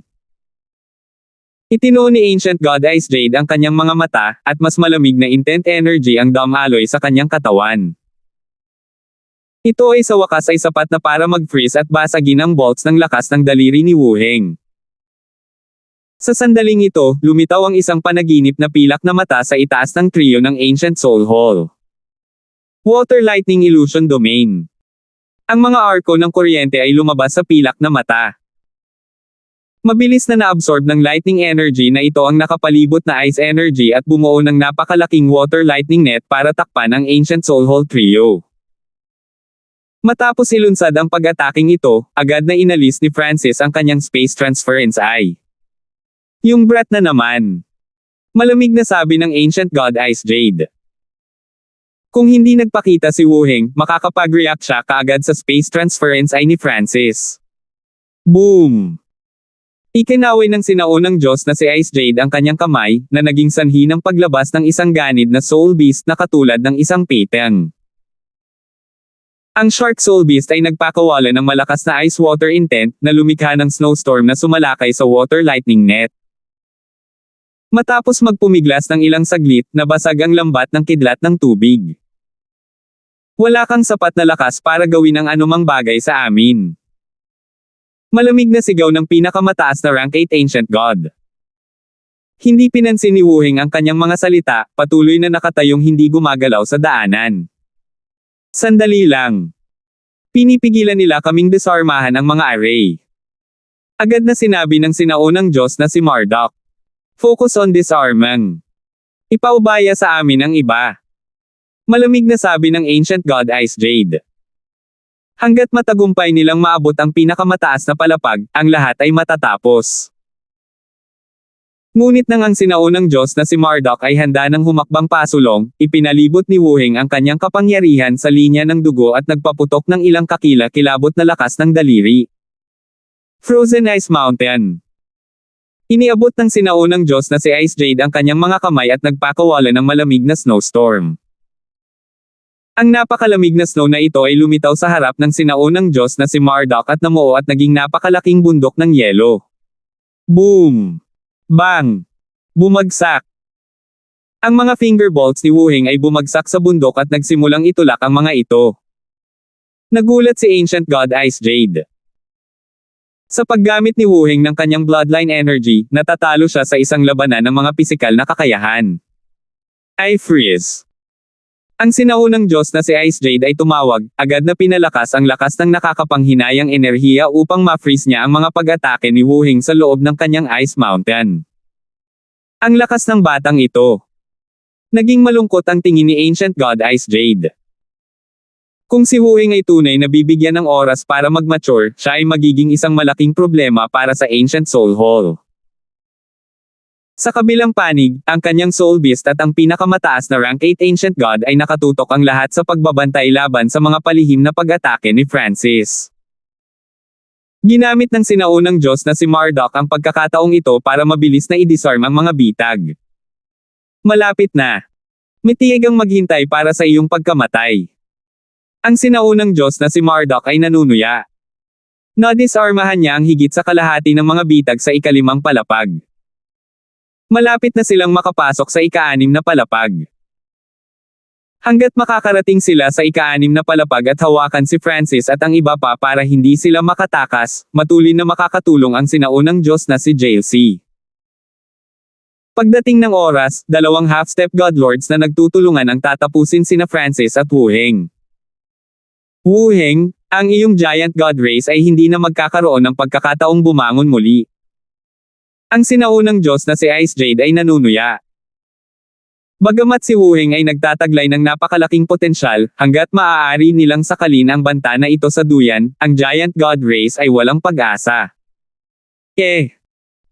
A: Itinuo ni Ancient God Ice Jade ang kanyang mga mata, at mas malamig na intent energy ang Dom Alloy sa kanyang katawan. Ito ay sa wakas ay sapat na para mag-freeze at basagin ang bolts ng lakas ng daliri ni Wu Heng. Sa sandaling ito, lumitaw ang isang panaginip na pilak na mata sa itaas ng trio ng Ancient Soul Hall. Water Lightning Illusion Domain. Ang mga arko ng kuryente ay lumabas sa pilak na mata. Mabilis na naabsorb ng lightning energy na ito ang nakapalibot na ice energy at bumuo ng napakalaking water lightning net para takpan ang Ancient Soul Hall trio. Matapos ilunsad ang pag-ataking ito, agad na inalis ni Francis ang kanyang space transference eye. Yung brat na naman. Malamig na sabi ng Ancient God Ice Jade. Kung hindi nagpakita si Wu Heng, makakapag-react siya kaagad sa space transference eye ni Francis. Boom! Ikinaway ng sinaunang Diyos na si Ice Jade ang kanyang kamay, na naging sanhi ng paglabas ng isang ganid na soul beast na katulad ng isang peteng. Ang Shark Soul Beast ay nagpakawala ng malakas na ice water intent na lumikha ng snowstorm na sumalakay sa water lightning net. Matapos magpumiglas ng ilang saglit, nabasag ang lambat ng kidlat ng tubig. Wala kang sapat na lakas para gawin ang anumang bagay sa amin. Malamig na sigaw ng pinakamataas na rank 8 Ancient God. Hindi pinansin ni Wu Heng ang kanyang mga salita, patuloy na nakatayong hindi gumagalaw sa daanan. Sandali lang. Pinipigilan nila kaming disarmahan ang mga array. Agad na sinabi ng sinaunang Diyos na si Marduk. Focus on disarming. Ipaubaya sa amin ang iba. Malamig na sabi ng Ancient God Ice Jade. Hanggat matagumpay nilang maabot ang pinakamataas na palapag, ang lahat ay matatapos. Ngunit nang ang sinaunang Diyos na si Marduk ay handa ng humakbang pasulong, ipinalibot ni Wu Heng ang kanyang kapangyarihan sa linya ng dugo at nagpaputok ng ilang kakila-kilabot na lakas ng daliri. Frozen Ice Mountain. Iniabot ng sinaunang Diyos na si Ice Jade ang kanyang mga kamay at nagpakawala ng malamig na snowstorm. Ang napakalamig na snow na ito ay lumitaw sa harap ng sinaunang Diyos na si Marduk at namuo at naging napakalaking bundok ng yelo. Boom! Bang! Bumagsak! Ang mga finger bolts ni Wu Heng ay bumagsak sa bundok at nagsimulang itulak ang mga ito. Nagulat si Ancient God Ice Jade. Sa paggamit ni Wu Heng ng kanyang bloodline energy, natatalo siya sa isang labanan ng mga pisikal na kakayahan. I freeze. Ang sinaunang Diyos na si Ice Jade ay tumawag, agad na pinalakas ang lakas ng nakakapanghinayang enerhiya upang ma-freeze niya ang mga pag-atake ni Wu Heng sa loob ng kanyang Ice Mountain. Ang lakas ng batang ito. Naging malungkot ang tingin ni Ancient God Ice Jade. Kung si Wu Heng ay tunay na bibigyan ng oras para mag-mature, siya ay magiging isang malaking problema para sa Ancient Soul Hall. Sa kabilang panig, ang kanyang Soul Beast at ang pinakamataas na rank 8 Ancient God ay nakatutok ang lahat sa pagbabantay laban sa mga palihim na pag-atake ni Francis. Ginamit ng sinaunang Diyos na si Marduk ang pagkakataong ito para mabilis na i-disarm ang mga bitag. Malapit na. Mitiyagang maghintay para sa iyong pagkamatay. Ang sinaunang Diyos na si Marduk ay nanunuya. Nadisarmahan niya ang higit sa kalahati ng mga bitag sa ikalimang palapag. Malapit na silang makapasok sa ika-6 na palapag. Hanggat makakarating sila sa ika-6 na palapag at hawakan si Francis at ang iba pa para hindi sila makatakas, matulin na makakatulong ang sinaunang Diyos na si JLC. Pagdating ng oras, dalawang half-step Godlords na nagtutulungan ang tatapusin sina Francis at Wu Heng. Wu Heng, ang iyong giant god race ay hindi na magkakaroon ng pagkakataong bumangon muli. Ang sinaunang Diyos na si Ice Jade ay nanunuya. Bagamat si Wu Heng ay nagtataglay ng napakalaking potensyal, hanggat maaari nilang sakalin ang banta na ito sa duyan, ang giant god race ay walang pag-asa.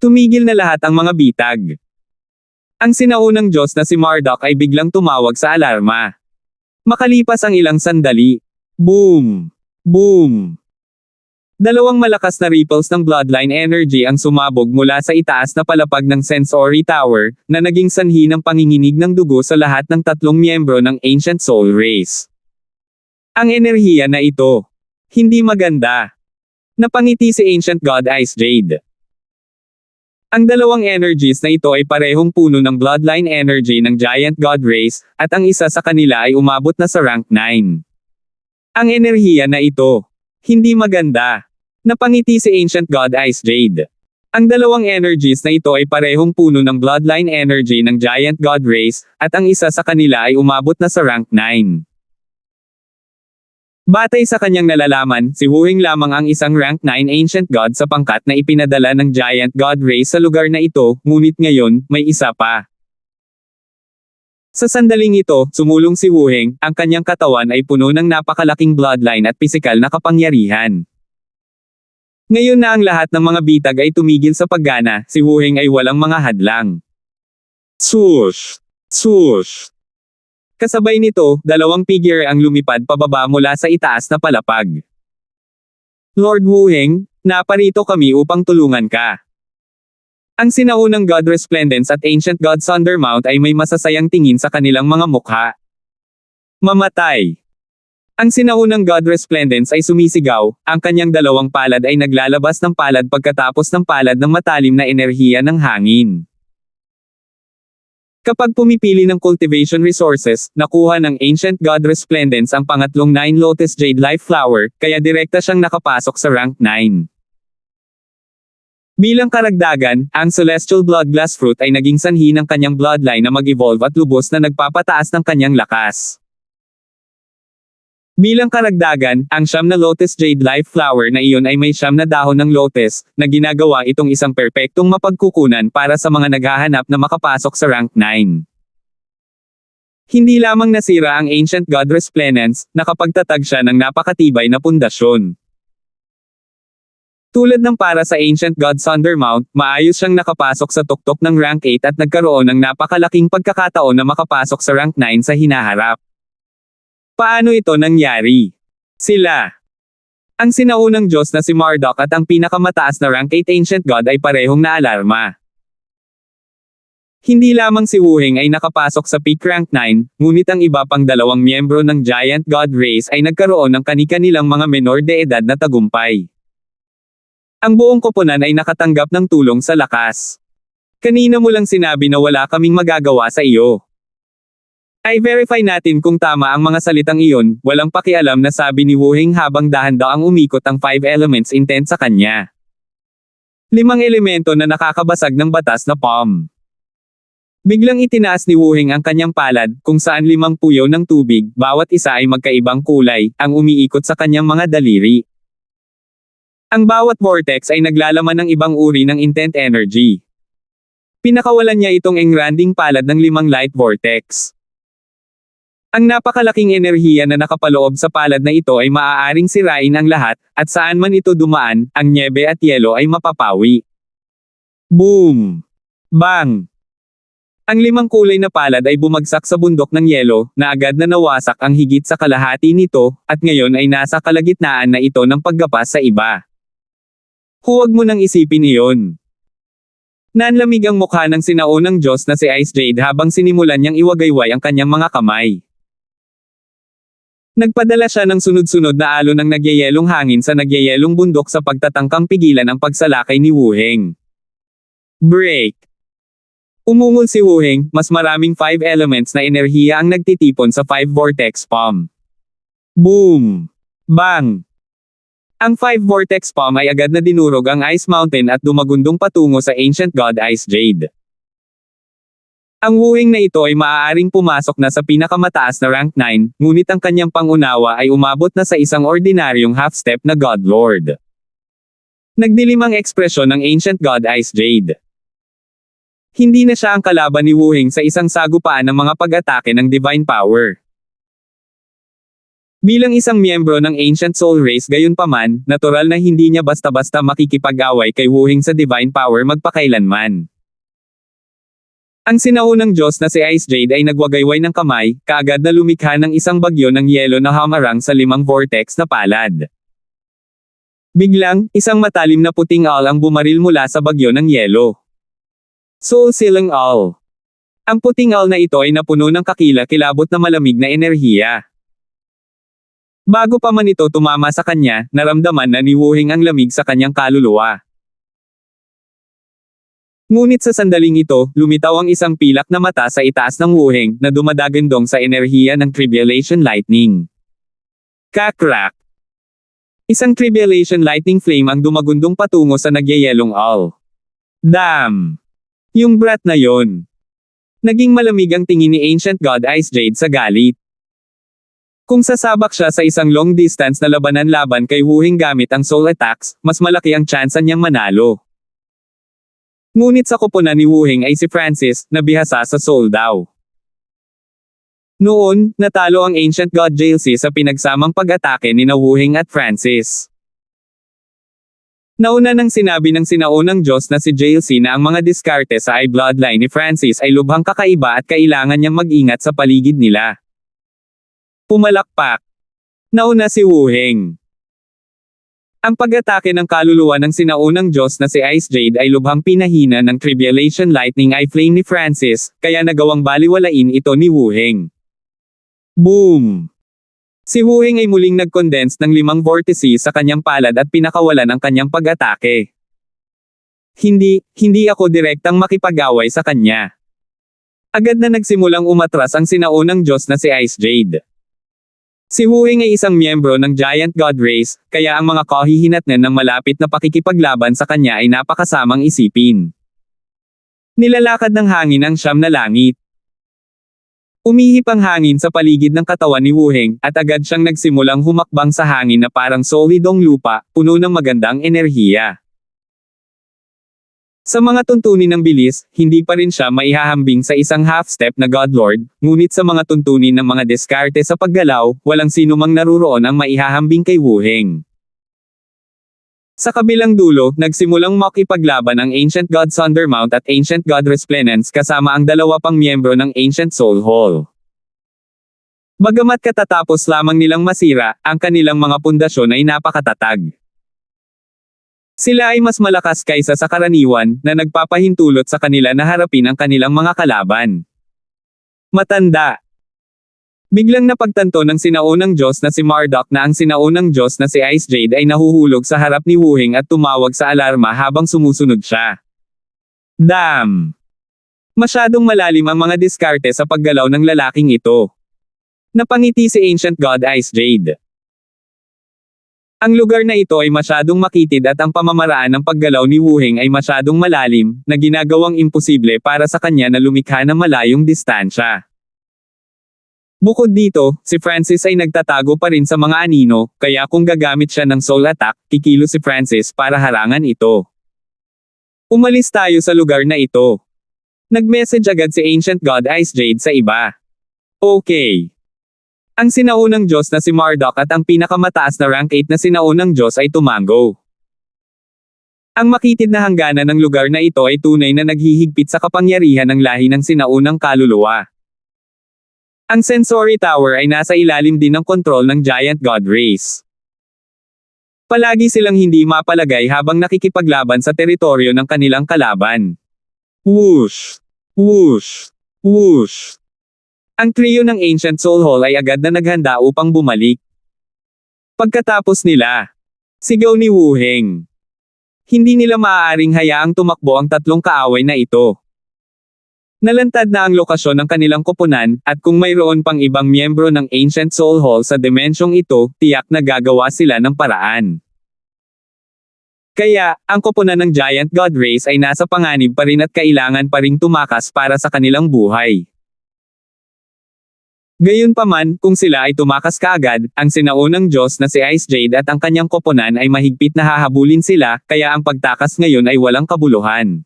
A: Tumigil na lahat ang mga bitag. Ang sinaunang Diyos na si Marduk ay biglang tumawag sa alarma. Makalipas ang ilang sandali. Boom! Boom! Dalawang malakas na ripples ng bloodline energy ang sumabog mula sa itaas na palapag ng Sensory Tower, na naging sanhi ng panginginig ng dugo sa lahat ng tatlong miyembro ng Ancient Soul Race. Ang enerhiya na ito, hindi maganda. Napangiti si Ancient God Ice Jade. Ang dalawang energies na ito ay parehong puno ng bloodline energy ng Giant God Race, at ang isa sa kanila ay umabot na sa rank 9. Ang enerhiya na ito, hindi maganda. Napangiti si Ancient God Ice Jade. Ang dalawang energies na ito ay parehong puno ng bloodline energy ng Giant God Race, at ang isa sa kanila ay umabot na sa rank 9. Batay sa kanyang nalalaman, si Wu Heng lamang ang isang rank 9 Ancient God sa pangkat na ipinadala ng Giant God Race sa lugar na ito, ngunit ngayon, may isa pa. Sa sandaling ito, sumulong si Wu Heng, ang kanyang katawan ay puno ng napakalaking bloodline at pisikal na kapangyarihan. Ngayon na ang lahat ng mga bitag ay tumigil sa paggana, si Wu Heng ay walang mga hadlang. Swoosh! Swoosh! Kasabay nito, dalawang figure ang lumipad pababa mula sa itaas na palapag. Lord Wu Heng, naparito kami upang tulungan ka. Ang sinaunang God Resplendence at Ancient God Thundermount ay may masasayang tingin sa kanilang mga mukha. Mamatay! Ang sinaunang God Resplendence ay sumisigaw, ang kanyang dalawang palad ay naglalabas ng palad pagkatapos ng palad ng matalim na enerhiya ng hangin. Kapag pumipili ng cultivation resources, nakuha ng Ancient God Resplendence ang pangatlong 9 Lotus Jade Life Flower, kaya direkta siyang nakapasok sa rank 9. Bilang karagdagan, ang Celestial Bloodglass Fruit ay naging sanhi ng kanyang bloodline na mag-evolve at lubos na nagpapataas ng kanyang lakas. Bilang karagdagan, ang siyam na Lotus Jade Life Flower na iyon ay may siyam na dahon ng lotus, na ginagawa itong isang perpektong mapagkukunan para sa mga naghahanap na makapasok sa rank 9. Hindi lamang nasira ang Ancient God Resplendence, nakapagtatag siya ng napakatibay na pundasyon. Tulad ng para sa Ancient God Thundermount, maayos siyang nakapasok sa tuktok ng rank 8 at nagkaroon ng napakalaking pagkakataon na makapasok sa rank 9 sa hinaharap. Paano ito nangyari? Sila. Ang sinaunang Diyos na si Marduk at ang pinakamataas na rank 8 Ancient God ay parehong naalarma. Hindi lamang si Wu Heng ay nakapasok sa peak rank 9, ngunit ang iba pang dalawang miyembro ng Giant God Race ay nagkaroon ng kani-kanilang mga menor de edad na tagumpay. Ang buong koponan ay nakatanggap ng tulong sa lakas. Kanina mo lang sinabi na wala kaming magagawa sa iyo. Ay verify natin kung tama ang mga salitang iyon, walang pakialam na sabi ni Wu Heng habang dahan-daang umikot ang 5 elements intent sa kanya. 5 elemento na nakakabasag ng batas na palm. Biglang itinaas ni Wu Heng ang kanyang palad, kung saan 5 puyaw ng tubig, bawat isa ay magkaibang kulay, ang umiikot sa kanyang mga daliri. Ang bawat vortex ay naglalaman ng ibang uri ng intent energy. Pinakawalan niya itong engranding palad ng 5 light vortex. Ang napakalaking enerhiya na nakapaloob sa palad na ito ay maaaring sirain ang lahat, at saan man ito dumaan, ang nyebe at yelo ay mapapawi. Boom! Bang! Ang 5 kulay na palad ay bumagsak sa bundok ng yelo, na agad na nawasak ang higit sa kalahati nito, at ngayon ay nasa kalagitnaan na ito ng paggapas sa iba. Huwag mo nang isipin iyon. Nanlamig ang mukha ng sinaunang Diyos na si Ice Jade habang sinimulan niyang iwagayway ang kanyang mga kamay. Nagpadala siya ng sunod-sunod na alon ng nagyayelong hangin sa nagyayelong bundok sa pagtatangkang pigilan ang pagsalakay ni Wu Heng. Break! Umungol si Wu Heng, mas maraming 5 elements na enerhiya ang nagtitipon sa 5 vortex palm. Boom! Bang! Ang 5 vortex palm ay agad na dinurog ang Ice Mountain at dumagundong patungo sa Ancient God Ice Jade. Ang Wuheng na ito ay maaaring pumasok na sa pinakamataas na rank 9, ngunit ang kanyang pangunawa ay umabot na sa isang ordinaryong half-step na God Lord. Nagdilim ang ekspresyon ng Ancient God Ice Jade. Hindi na siya ang kalaban ni Wuheng sa isang sagupaan ng mga pag-atake ng Divine Power. Bilang isang miyembro ng Ancient Soul Race gayunpaman, natural na hindi niya basta-basta makikipag-away kay Wuheng sa Divine Power magpakailanman. Ang sinaunang Diyos na si Ice Jade ay nagwagayway ng kamay, kaagad na lumikha ng isang bagyo ng yelo na hamarang sa 5 vortex na palad. Biglang, isang matalim na puting awl ang bumaril mula sa bagyo ng yelo. Soul Sealing Awl. Ang puting awl na ito ay napuno ng kakila-kilabot na malamig na enerhiya. Bago pa man ito tumama sa kanya, naramdaman na ni Wuheng ang lamig sa kanyang kaluluwa. Ngunit sa sandaling ito, lumitaw ang isang pilak na mata sa itaas ng Wuheng na dumadagandong sa enerhiya ng Tribulation Lightning. Kakrak! Isang Tribulation Lightning Flame ang dumagundong patungo sa nagyayelong awl. Damn! Yung brat na yon. Naging malamig ang tingin ni Ancient God Ice Jade sa galit. Kung sasabak siya sa isang long distance na labanan laban kay Wuheng gamit ang soul attacks, mas malaki ang tsansa niyang manalo. Ngunit sa koponan ni Wuheng ay si Francis, na bihasa sa soul daw. Noon, natalo ang Ancient God JLC sa pinagsamang pag-atake ni Wuheng at Francis. Nauna nang sinabi ng sinaunang Diyos na si JLC na ang mga diskarte sa bloodline ni Francis ay lubhang kakaiba at kailangan niyang mag-ingat sa paligid nila. Pumalakpak. Nauna si Wuheng. Ang pag-atake ng kaluluwa ng sinaunang Diyos na si Ice Jade ay lubhang pinahina ng Tribulation Lightning Eye Flame ni Francis, kaya nagawang baliwalain ito ni Wuheng. Boom! Si Wuheng ay muling nag-condense ng 5 vortices sa kanyang palad at pinakawalan ang kanyang pag-atake. Hindi ako direktang makipag-away sa kanya. Agad na nagsimulang umatras ang sinaunang Diyos na si Ice Jade. Si Wuheng ay isang miyembro ng Giant God Race, kaya ang mga kahihinatnan ng malapit na pakikipaglaban sa kanya ay napakasamang isipin. Nilalakad ng hangin ang 9 na langit. Umihip ang hangin sa paligid ng katawan ni Wuheng, at agad siyang nagsimulang humakbang sa hangin na parang solidong lupa, puno ng magandang enerhiya. Sa mga tuntunin ng bilis, hindi pa rin siya maihahambing sa isang half-step na God Lord, ngunit sa mga tuntunin ng mga diskarte sa paggalaw, walang sinumang naruroon ang maihahambing kay Wuheng. Sa kabilang dulo, nagsimulang makipaglaban ang Ancient God Thundermount at Ancient God Resplendence kasama ang 2 pang miyembro ng Ancient Soul Hall. Bagamat katatapos lamang nilang masira, ang kanilang mga pundasyon ay napakatatag. Sila ay mas malakas kaysa sa karaniwan, na nagpapahintulot sa kanila na harapin ang kanilang mga kalaban. Matanda. Biglang napagtanto ng sinaunang Diyos na si Marduk na ang sinaunang Diyos na si Ice Jade ay nahuhulog sa harap ni Wuheng at tumawag sa alarma habang sumusunod siya. Damn! Masyadong malalim ang mga diskarte sa paggalaw ng lalaking ito. Napangiti si Ancient God Ice Jade. Ang lugar na ito ay masyadong makitid at ang pamamaraan ng paggalaw ni Wuheng ay masyadong malalim, na ginagawang imposible para sa kanya na lumikha ng malayong distansya. Bukod dito, si Francis ay nagtatago pa rin sa mga anino, kaya kung gagamit siya ng soul attack, kikilo si Francis para harangan ito. Umalis tayo sa lugar na ito. Nag-message agad si Ancient God Ice Jade sa iba. Okay. Ang sinaunang Diyos na si Marduk at ang pinakamataas na rank 8 na sinaunang Diyos ay tumango. Ang makitid na hangganan ng lugar na ito ay tunay na naghihigpit sa kapangyarihan ng lahi ng sinaunang kaluluwa. Ang Sensory Tower ay nasa ilalim din ng kontrol ng Giant God Race. Palagi silang hindi mapalagay habang nakikipaglaban sa teritoryo ng kanilang kalaban. Whoosh! Whoosh! Whoosh! Ang trio ng Ancient Soul Hall ay agad na naghanda upang bumalik. Pagkatapos nila, sigaw ni Wuheng. Hindi nila maaaring hayaang tumakbo ang 3 kaaway na ito. Nalantad na ang lokasyon ng kanilang koponan, at kung mayroon pang ibang miyembro ng Ancient Soul Hall sa dimensyong ito, tiyak na gagawa sila ng paraan. Kaya, ang koponan ng Giant God Race ay nasa panganib pa rin at kailangan pa ring tumakas para sa kanilang buhay. Gayunpaman, kung sila ay tumakas kaagad, ang sinaunang Diyos na si Ice Jade at ang kanyang koponan ay mahigpit na hahabulin sila, kaya ang pagtakas ngayon ay walang kabuluhan.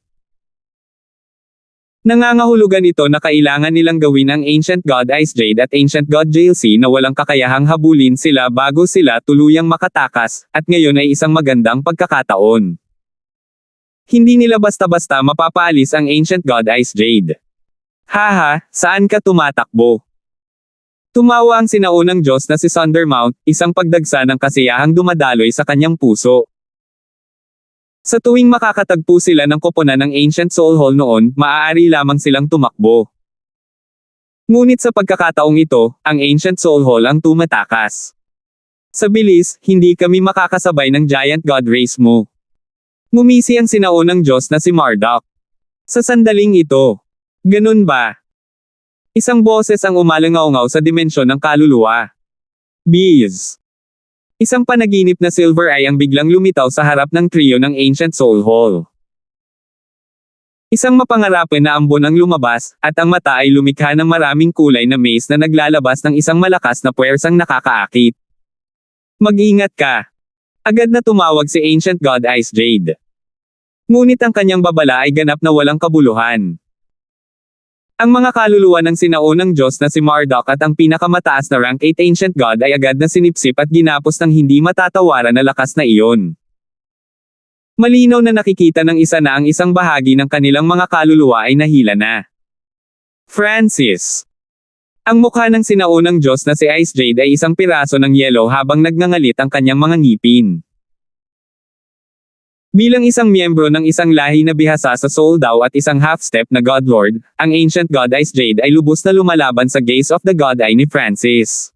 A: Nangangahulugan ito na kailangan nilang gawin ang Ancient God Ice Jade at Ancient God JLC na walang kakayahang habulin sila bago sila tuluyang makatakas, at ngayon ay isang magandang pagkakataon. Hindi nila basta-basta mapapaalis ang Ancient God Ice Jade. Haha, saan ka tumatakbo? Tumawa ang sinaunang Diyos na si Thundermount, isang pagdagsa ng kasiyahang dumadaloy sa kanyang puso. Sa tuwing makakatagpo sila ng koponan ng Ancient Soul Hall noon, maaari lamang silang tumakbo. Ngunit sa pagkakataong ito, ang Ancient Soul Hall ang tumatakas. Sa bilis, hindi kami makakasabay ng Giant God Race mo. Ngumisi ang sinaunang Diyos na si Marduk. Sa sandaling ito. Ganun ba? Isang boses ang umalangaw-ngaw sa dimensyon ng kaluluwa. Bees. Isang panaginip na Silver Eye ang biglang lumitaw sa harap ng trio ng Ancient Soul Hall. Isang mapangarapin na ambon ang lumabas, at ang mata ay lumikha ng maraming kulay na maze na naglalabas ng isang malakas na puwersang nakakaakit. Mag-ingat ka! Agad na tumawag si Ancient God Ice Jade. Ngunit ang kanyang babala ay ganap na walang kabuluhan. Ang mga kaluluwa ng sinaunang Diyos na si Marduk at ang pinakamataas na rank 8 Ancient God ay agad na sinipsip at ginapos ng hindi matatawaran na lakas na iyon. Malinaw na nakikita ng isa na ang isang bahagi ng kanilang mga kaluluwa ay nahila na. Francis. Ang mukha ng sinaunang Diyos na si Ice Jade ay isang piraso ng yelo habang nagngangalit ang kanyang mga ngipin. Bilang isang miyembro ng isang lahi na bihasa sa Soul Dao at isang half-step na God Lord, ang Ancient God Ice Jade ay lubos na lumalaban sa gaze of the God Eye ni Francis.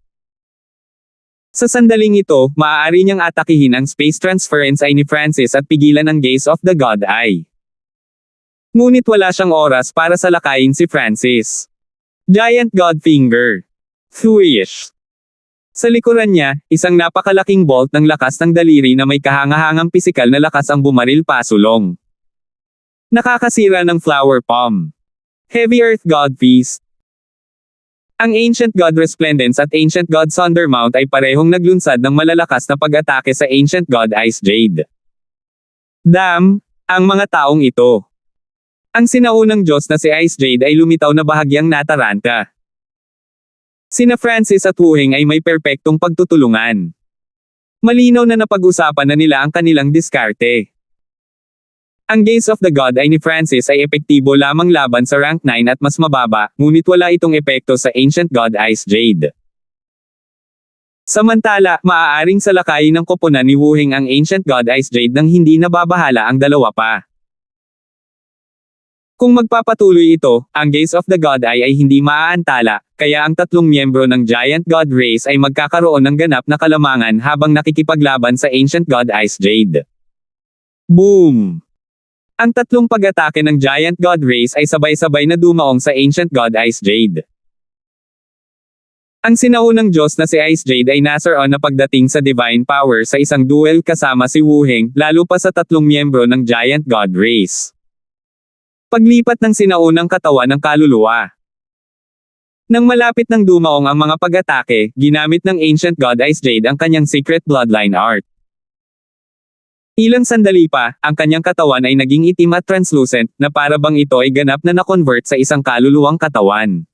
A: Sa sandaling ito, maaari niyang atakihin ang space transference eye ni Francis at pigilan ang gaze of the God Eye. Ngunit wala siyang oras para salakayin si Francis. Giant God Finger. Thwish. Sa likuran niya, isang napakalaking bolt ng lakas ng daliri na may kahangahangang pisikal na lakas ang bumaril pasulong. Nakakasira ng Flower Palm. Heavy Earth God Feast. Ang Ancient God Resplendence at Ancient God Thundermount ay parehong naglunsad ng malalakas na pag-atake sa Ancient God Ice Jade. Damn, ang mga taong ito. Ang sinaunang Diyos na si Ice Jade ay lumitaw na bahagyang nataranta. Sina Francis at Wuheng ay may perpektong pagtutulungan. Malinaw na napag-usapan na nila ang kanilang diskarte. Ang gaze of the God Eye ni Francis ay epektibo lamang laban sa rank 9 at mas mababa, ngunit wala itong epekto sa Ancient God Ice Jade. Samantala, maaaring salakayin ng koponan ni Wuheng ang Ancient God Ice Jade nang hindi nababahala ang dalawa pa. Kung magpapatuloy ito, ang gaze of the God Eye ay hindi maaantala, kaya ang tatlong miyembro ng Giant God Race ay magkakaroon ng ganap na kalamangan habang nakikipaglaban sa Ancient God Ice Jade. Boom! Ang tatlong pag-atake ng Giant God Race ay sabay-sabay na dumaong sa Ancient God Ice Jade. Ang sinaunang Diyos na si Ice Jade ay nasaroon na pagdating sa Divine Power sa isang duel kasama si Wuheng, lalo pa sa tatlong miyembro ng Giant God Race. Paglipat ng sinaunang katawan ng kaluluwa. Nang malapit ng dumaong ang mga pag-atake, ginamit ng Ancient God Ice Jade ang kanyang secret bloodline art. Ilang sandali pa, ang kanyang katawan ay naging itim at translucent, na para bang ito ay ganap na na-convert sa isang kaluluwang katawan.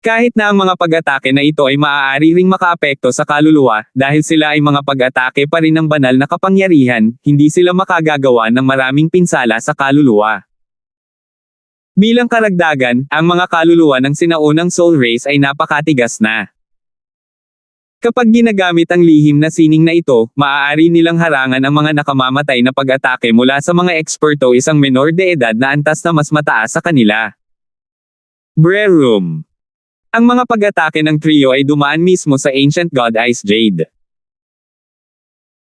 A: Kahit na ang mga pag-atake na ito ay maaari ring makaapekto sa kaluluwa, dahil sila ay mga pag-atake pa rin ng banal na kapangyarihan, hindi sila makagagawa ng maraming pinsala sa kaluluwa. Bilang karagdagan, ang mga kaluluwa ng sinaunang soul race ay napakatigas na. Kapag ginagamit ang lihim na sining na ito, maaari nilang harangan ang mga nakamamatay na pag-atake mula sa mga eksperto isang menor de edad na antas na mas mataas sa kanila. Brerum. Ang mga pag-atake ng trio ay dumaan mismo sa Ancient God Ice Jade.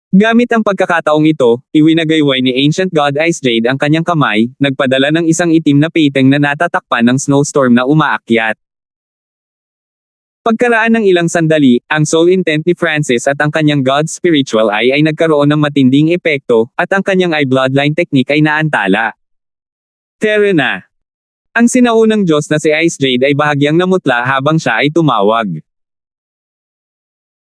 A: Gamit ang pagkakataong ito, iwinagayway ni Ancient God Ice Jade ang kanyang kamay, nagpadala ng isang itim na piteng na natatakpan ng snowstorm na umaakyat. Pagkaraan ng ilang sandali, ang soul intent ni Francis at ang kanyang God's spiritual eye ay nagkaroon ng matinding epekto, at ang kanyang eye bloodline technique ay naantala. Tara na! Ang sinaunang Diyos na si Ice Jade ay bahagyang namutla habang siya ay tumawag.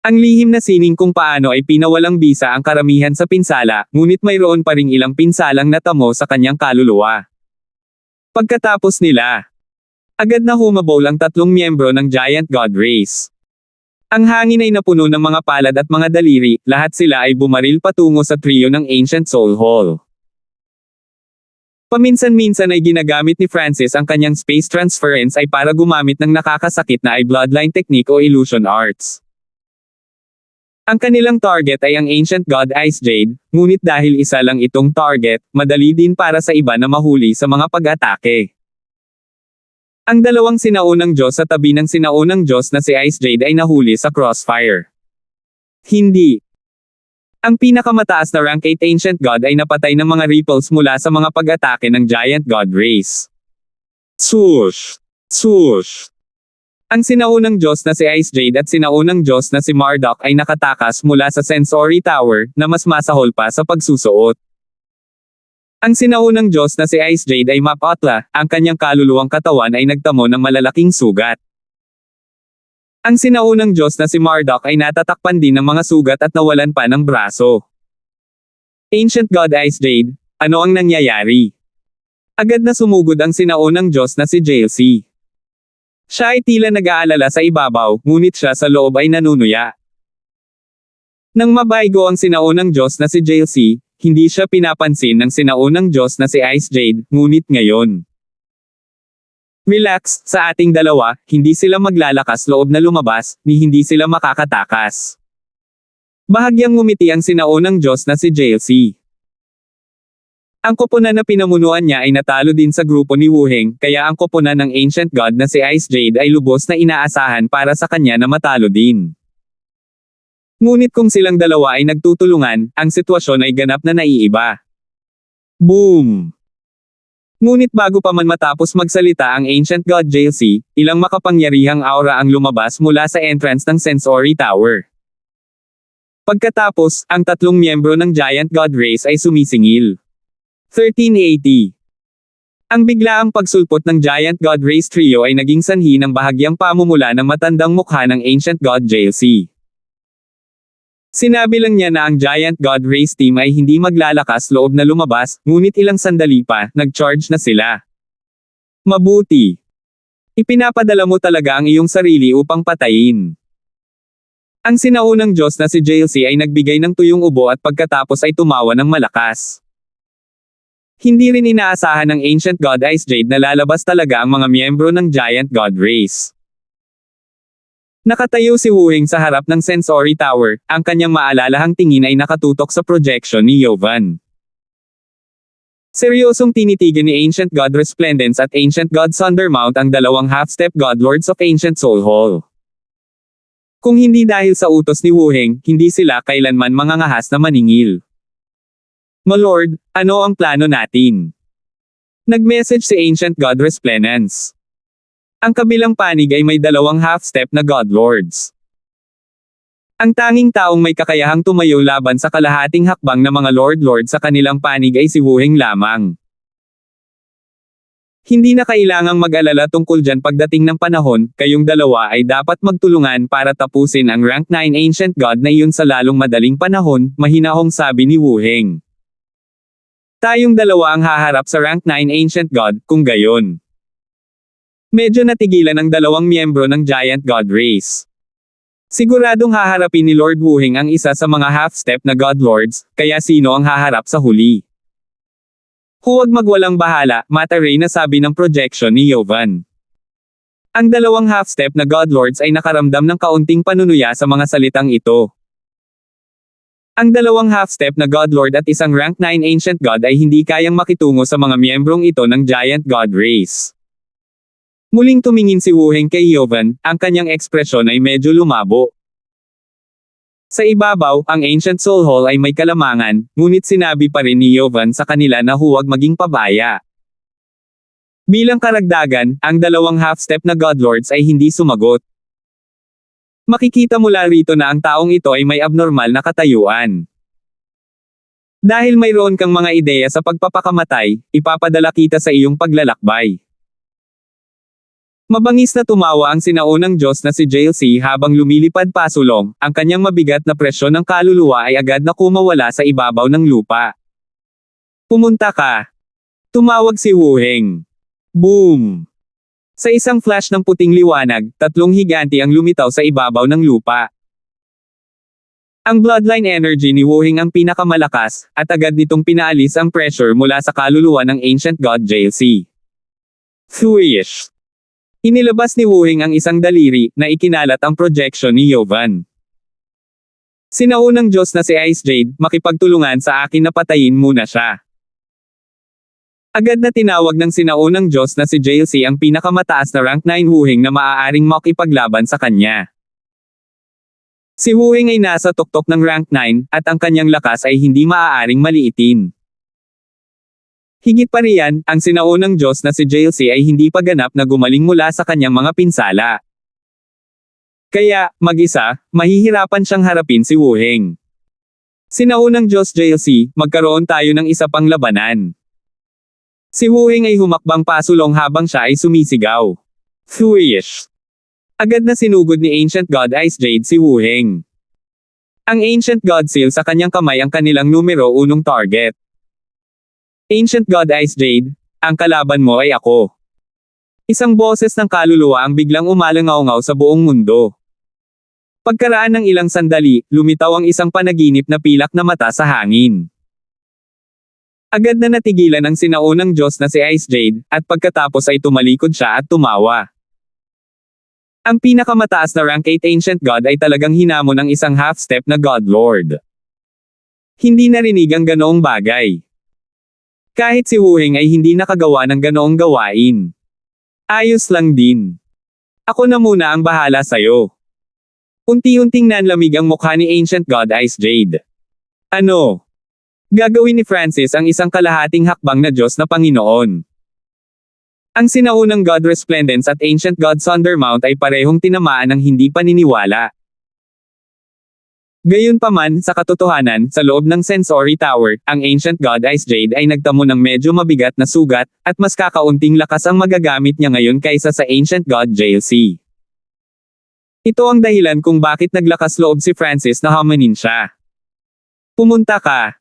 A: Ang lihim na sining kung paano ay pinawalang bisa ang karamihan sa pinsala, ngunit mayroon pa ring ilang pinsalang natamo sa kanyang kaluluwa. Pagkatapos nila, agad na humabol ang tatlong miyembro ng Giant God Race. Ang hangin ay napuno ng mga palad at mga daliri, lahat sila ay bumaril patungo sa trio ng Ancient Soul Hall. Paminsan-minsan ay ginagamit ni Francis ang kanyang space transference ay para gumamit ng nakakasakit na eye bloodline technique o illusion arts. Ang kanilang target ay ang Ancient God Ice Jade, ngunit dahil isa lang itong target, madali din para sa iba na mahuli sa mga pag-atake. Ang dalawang sinaunang Diyos sa tabi ng sinaunang Diyos na si Ice Jade ay nahuli sa crossfire. Hindi. Ang pinakamataas na rank 8 Ancient God ay napatay ng mga ripples mula sa mga pag-atake ng Giant God Race. Swoosh! Swoosh! Ang sinaunang Diyos na si Ice Jade at sinaunang Diyos na si Marduk ay nakatakas mula sa Sensory Tower, na mas masahol pa sa pagsusuot. Ang sinaunang Diyos na si Ice Jade ay mapatla, ang kanyang kaluluwang katawan ay nagtamo ng malalaking sugat. Ang sinaunang Diyos na si Marduk ay natatakpan din ng mga sugat at nawalan pa ng braso. Ancient God Ice Jade, ano ang nangyayari? Agad na sumugod ang sinaunang Diyos na si JLC. Siya ay tila nag-aalala sa ibabaw, ngunit siya sa loob ay nanunuya. Nang mabaygo ang sinaunang Diyos na si JLC, hindi siya pinapansin ng sinaunang Diyos na si Ice Jade, ngunit ngayon. Relax, sa ating dalawa, hindi sila maglalakas loob na lumabas, ni hindi sila makakatakas. Bahagyang ngumiti ang sinaunang Diyos na si JLC. Ang koponan na pinamunuan niya ay natalo din sa grupo ni Wuheng, kaya ang koponan ng Ancient God na si Ice Jade ay lubos na inaasahan para sa kanya na matalo din. Ngunit kung silang dalawa ay nagtutulungan, ang sitwasyon ay ganap na naiiba. Boom! Ngunit bago pa man matapos magsalita ang Ancient God JLC, ilang makapangyarihang aura ang lumabas mula sa entrance ng Sensory Tower. Pagkatapos, ang tatlong miyembro ng Giant God Race ay sumisingil. 1380. Ang biglaang pagsulpot ng Giant God Race Trio ay naging sanhi ng bahagyang pamumula ng matandang mukha ng Ancient God JLC. Sinabi lang niya na ang Giant God Race team ay hindi maglalakas loob na lumabas, ngunit ilang sandali pa, nag-charge na sila. Mabuti. Ipinapadala mo talaga ang iyong sarili upang patayin. Ang sinaunang Diyos na si JLC ay nagbigay ng tuyong ubo at pagkatapos ay tumawa ng malakas. Hindi rin inaasahan ng Ancient God Ice Jade na lalabas talaga ang mga miyembro ng Giant God Race. Nakatayo si Wuheng sa harap ng Sensory Tower, ang kanyang maalalahang tingin ay nakatutok sa projection ni Yovan. Seryosong tinitigan ni Ancient God Resplendence at Ancient God Thundermount ang dalawang half-step Godlords of Ancient Soul Hall. Kung hindi dahil sa utos ni Wuheng, hindi sila kailanman mangangahas na maningil. "My Lord, ano ang plano natin?" Nag-message si Ancient God Resplendence. Ang kabilang panig ay may dalawang half-step na Godlords. Ang tanging taong may kakayahang tumayo laban sa kalahating hakbang na mga Lord sa kanilang panig ay si Wuheng lamang. Hindi na kailangang mag-alala tungkol dyan pagdating ng panahon, kayong dalawa ay dapat magtulungan para tapusin ang rank 9 Ancient God na iyon sa lalong madaling panahon, mahinahong sabi ni Wuheng. Tayong dalawa ang haharap sa rank 9 Ancient God, kung gayon. Medyo natigilan ang dalawang miyembro ng Giant God Race. Siguradong haharapin ni Lord Wuheng ang isa sa mga half-step na Godlords, kaya sino ang haharap sa huli? Huwag magwalang bahala, Mataray na sabi ng projection ni Yovan. Ang dalawang half-step na Godlords ay nakaramdam ng kaunting panunuya sa mga salitang ito. Ang dalawang half-step na Godlord at isang rank 9 Ancient God ay hindi kayang makitungo sa mga miyembrong ito ng Giant God Race. Muling tumingin si Wuheng kay Yovan, ang kanyang ekspresyon ay medyo lumabo. Sa ibabaw, ang Ancient Soul Hall ay may kalamangan, ngunit sinabi pa rin ni Yovan sa kanila na huwag maging pabaya. Bilang karagdagan, ang dalawang half-step na Godlords ay hindi sumagot. Makikita mula rito na ang taong ito ay may abnormal na katayuan. Dahil mayroon kang mga ideya sa pagpapakamatay, ipapadala kita sa iyong paglalakbay. Mabangis na tumawa ang sinaunang Diyos na si JLC habang lumilipad pasulong, ang kanyang mabigat na presyon ng kaluluwa ay agad na kumawala sa ibabaw ng lupa. Pumunta ka. Tumawag si Wuheng. Boom! Sa isang flash ng puting liwanag, tatlong higanti ang lumitaw sa ibabaw ng lupa. Ang bloodline energy ni Wuheng ang pinakamalakas, at agad nitong pinaalis ang pressure mula sa kaluluwa ng Ancient God JLC. Thuish! Inilabas ni Wuheng ang isang daliri, na ikinalat ang projection ni Yovan. Sinaunang Diyos na si Ice Jade, makipagtulungan sa akin na patayin muna siya. Agad na tinawag ng sinaunang Diyos na si JLC ang pinakamataas na rank 9 Wuheng na maaaring makipaglaban sa kanya. Si Wuheng ay nasa tuktok ng rank 9, at ang kanyang lakas ay hindi maaaring maliitin. Higit pa riyan, ang sinaunang Diyos na si JLC ay hindi pa ganap na gumaling mula sa kanyang mga pinsala. Kaya, mag-isa, mahihirapan siyang harapin si Wuheng. Sinaunang Diyos JLC, magkaroon tayo ng isa pang labanan. Si Wuheng ay humakbang pasulong habang siya ay sumisigaw. Thuish! Agad na sinugod ni Ancient God Ice Jade si Wuheng. Ang Ancient God Seal sa kanyang kamay ang kanilang numero 1 target. Ancient God Ice Jade, ang kalaban mo ay ako. Isang boses ng kaluluwa ang biglang umalangaw-ngaw sa buong mundo. Pagkaraan ng ilang sandali, lumitaw ang isang panaginip na pilak na mata sa hangin. Agad na natigilan ang sinaunang Diyos na si Ice Jade, at pagkatapos ay tumalikod siya at tumawa. Ang pinakamataas na rank 8 Ancient God ay talagang hinamon ng isang half-step na God Lord. Hindi narinig ang ganoong bagay. Kahit si Wuheng ay hindi nakagawa ng ganoong gawain. Ayos lang din. Ako na muna ang bahala sa'yo. Unti-unting nanlamig ang mukha ni Ancient God Ice Jade. Ano? Gagawin ni Francis ang isang kalahating hakbang na Diyos na Panginoon. Ang sinaunang God Resplendence at Ancient God Sundermount ay parehong tinamaan ng hindi paniniwala. Gayunpaman, sa katotohanan, sa loob ng Sensory Tower, ang Ancient God Ice Jade ay nagtamo ng medyo mabigat na sugat, at mas kakaunting lakas ang magagamit niya ngayon kaysa sa Ancient God JLC. Ito ang dahilan kung bakit naglakas loob si Francis na hamanin siya. Pumunta ka.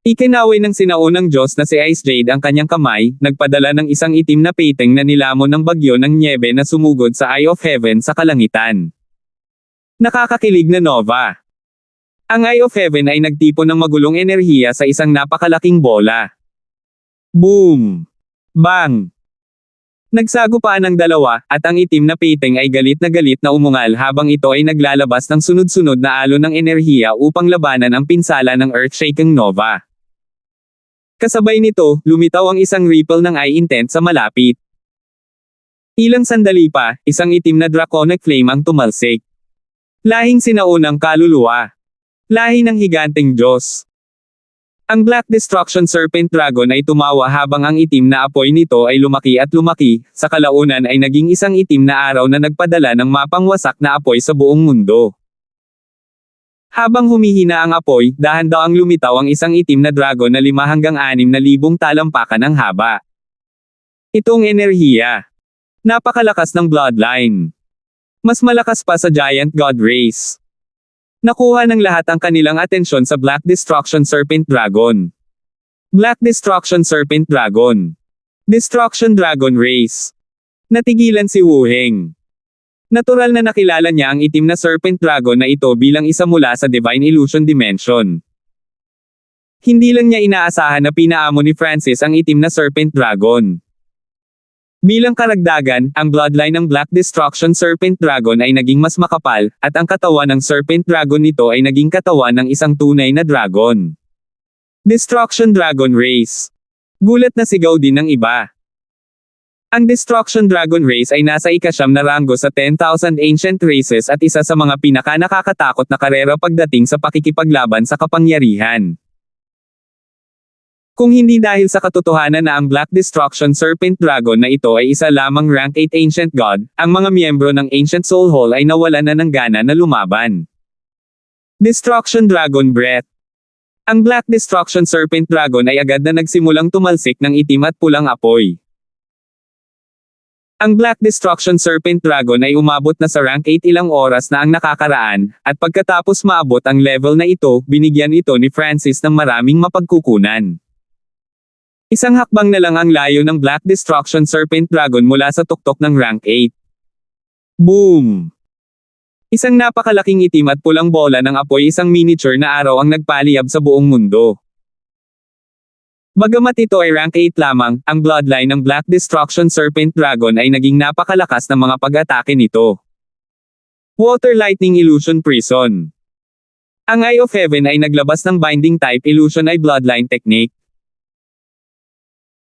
A: Ikinaway ng sinaunang Diyos na si Ice Jade ang kanyang kamay, nagpadala ng isang itim na painting na nilamon ng bagyo ng nyebe na sumugod sa Eye of Heaven sa kalangitan. Nakakakilig na nova. Ang Eye of Heaven ay nagtipon ng magulong enerhiya sa isang napakalaking bola. Boom! Bang! Nagsagupaan ang dalawa, at ang itim na painting ay galit na umungal habang ito ay naglalabas ng sunod-sunod na alon ng enerhiya upang labanan ang pinsala ng earth-shaking nova. Kasabay nito, lumitaw ang isang ripple ng eye intent sa malapit. Ilang sandali pa, isang itim na draconic flame ang tumalsik. Lahing sinaunang kaluluwa. Lahi ng higanteng Diyos. Ang Black Destruction Serpent Dragon ay tumawa habang ang itim na apoy nito ay lumaki at lumaki, sa kalaunan ay naging isang itim na araw na nagpadala ng mapangwasak na apoy sa buong mundo. Habang humihina ang apoy, dahan-dahang lumitaw ang isang itim na dragon na 5 hanggang 6,000 talampakan ang haba. Itong enerhiya. Napakalakas ng bloodline. Mas malakas pa sa Giant God Race. Nakuha ng lahat ang kanilang atensyon sa Black Destruction Serpent Dragon. Black Destruction Serpent Dragon. Destruction Dragon Race. Natigilan si Wuheng. Natural na nakilala niya ang itim na Serpent Dragon na ito bilang isa mula sa Divine Illusion Dimension. Hindi lang niya inaasahan na pinaamo ni Francis ang itim na Serpent Dragon. Bilang karagdagan, ang bloodline ng Black Destruction Serpent Dragon ay naging mas makapal, at ang katawan ng Serpent Dragon nito ay naging katawan ng isang tunay na dragon. Destruction Dragon Race. Gulat na sigaw din ng iba. Ang Destruction Dragon Race ay nasa ika-9 na ranggo sa 10,000 Ancient Races at isa sa mga pinaka-nakakatakot na karera pagdating sa pakikipaglaban sa kapangyarihan. Kung hindi dahil sa katotohanan na ang Black Destruction Serpent Dragon na ito ay isa lamang rank 8 Ancient God, ang mga miyembro ng Ancient Soul Hall ay nawalan na ng gana na lumaban. Destruction Dragon Breath. Ang Black Destruction Serpent Dragon ay agad na nagsimulang tumalsik ng itim at pulang apoy. Ang Black Destruction Serpent Dragon ay umabot na sa rank 8 ilang oras na ang nakakaraan, at pagkatapos maabot ang level na ito, binigyan ito ni Francis ng maraming mapagkukunan. Isang hakbang na lang ang layo ng Black Destruction Serpent Dragon mula sa tuktok ng rank 8. Boom! Isang napakalaking itim at pulang bola ng apoy, isang miniature na araw ang nagpaliyab sa buong mundo. Bagamat ito ay rank 8 lamang, ang bloodline ng Black Destruction Serpent Dragon ay naging napakalakas ng mga pag-atake nito. Water Lightning Illusion Prison. Ang Eye of Heaven ay naglabas ng Binding Type Illusion ay bloodline technique.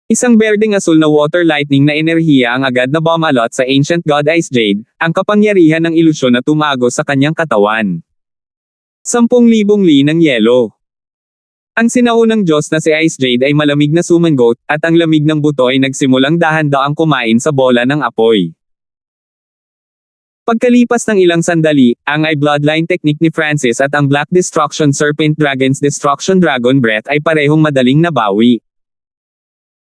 A: Isang berdeng asul na water lightning na enerhiya ang agad na bumalot sa Ancient God Ice Jade, ang kapangyarihan ng ilusyon na tumago sa kanyang katawan. 10,000 li ng yelo. Ang sinaunang Diyos na si Ice Jade ay malamig na sumangot, at ang lamig ng buto ay nagsimulang dahan-daang kumain sa bola ng apoy. Pagkalipas ng ilang sandali, ang Eye Bloodline Technique ni Francis at ang Black Destruction Serpent Dragon's Destruction Dragon Breath ay parehong madaling nabawi.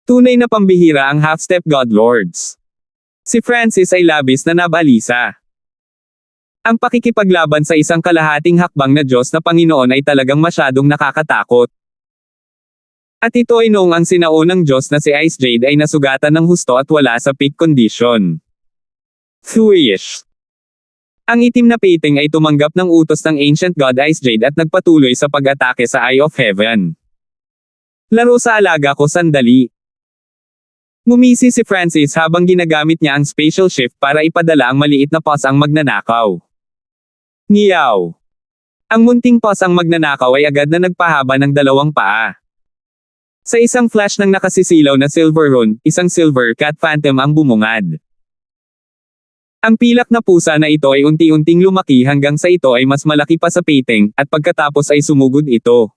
A: Tunay na pambihira ang half-step God Lords. Si Francis ay labis na nabalisa. Ang pakikipaglaban sa isang kalahating hakbang na Diyos na Panginoon ay talagang masyadong nakakatakot. At ito ay noong ang sinaunang Diyos na si Ice Jade ay nasugatan ng husto at wala sa peak condition. Thuish. Ang itim na painting ay tumanggap ng utos ng Ancient God Ice Jade at nagpatuloy sa pag-atake sa Eye of Heaven. Laro sa alaga ko sandali. Ngumisi si Francis habang ginagamit niya ang spatial shift para ipadala ang maliit na pasang magnanakaw. Ngiyaw! Ang munting pasang magnanakaw ay agad na nagpahaba ng 2 paa. Sa isang flash ng nakasisilaw na silver rune, isang silver cat phantom ang bumungad. Ang pilak na pusa na ito ay unti-unting lumaki hanggang sa ito ay mas malaki pa sa painting, at pagkatapos ay sumugod ito.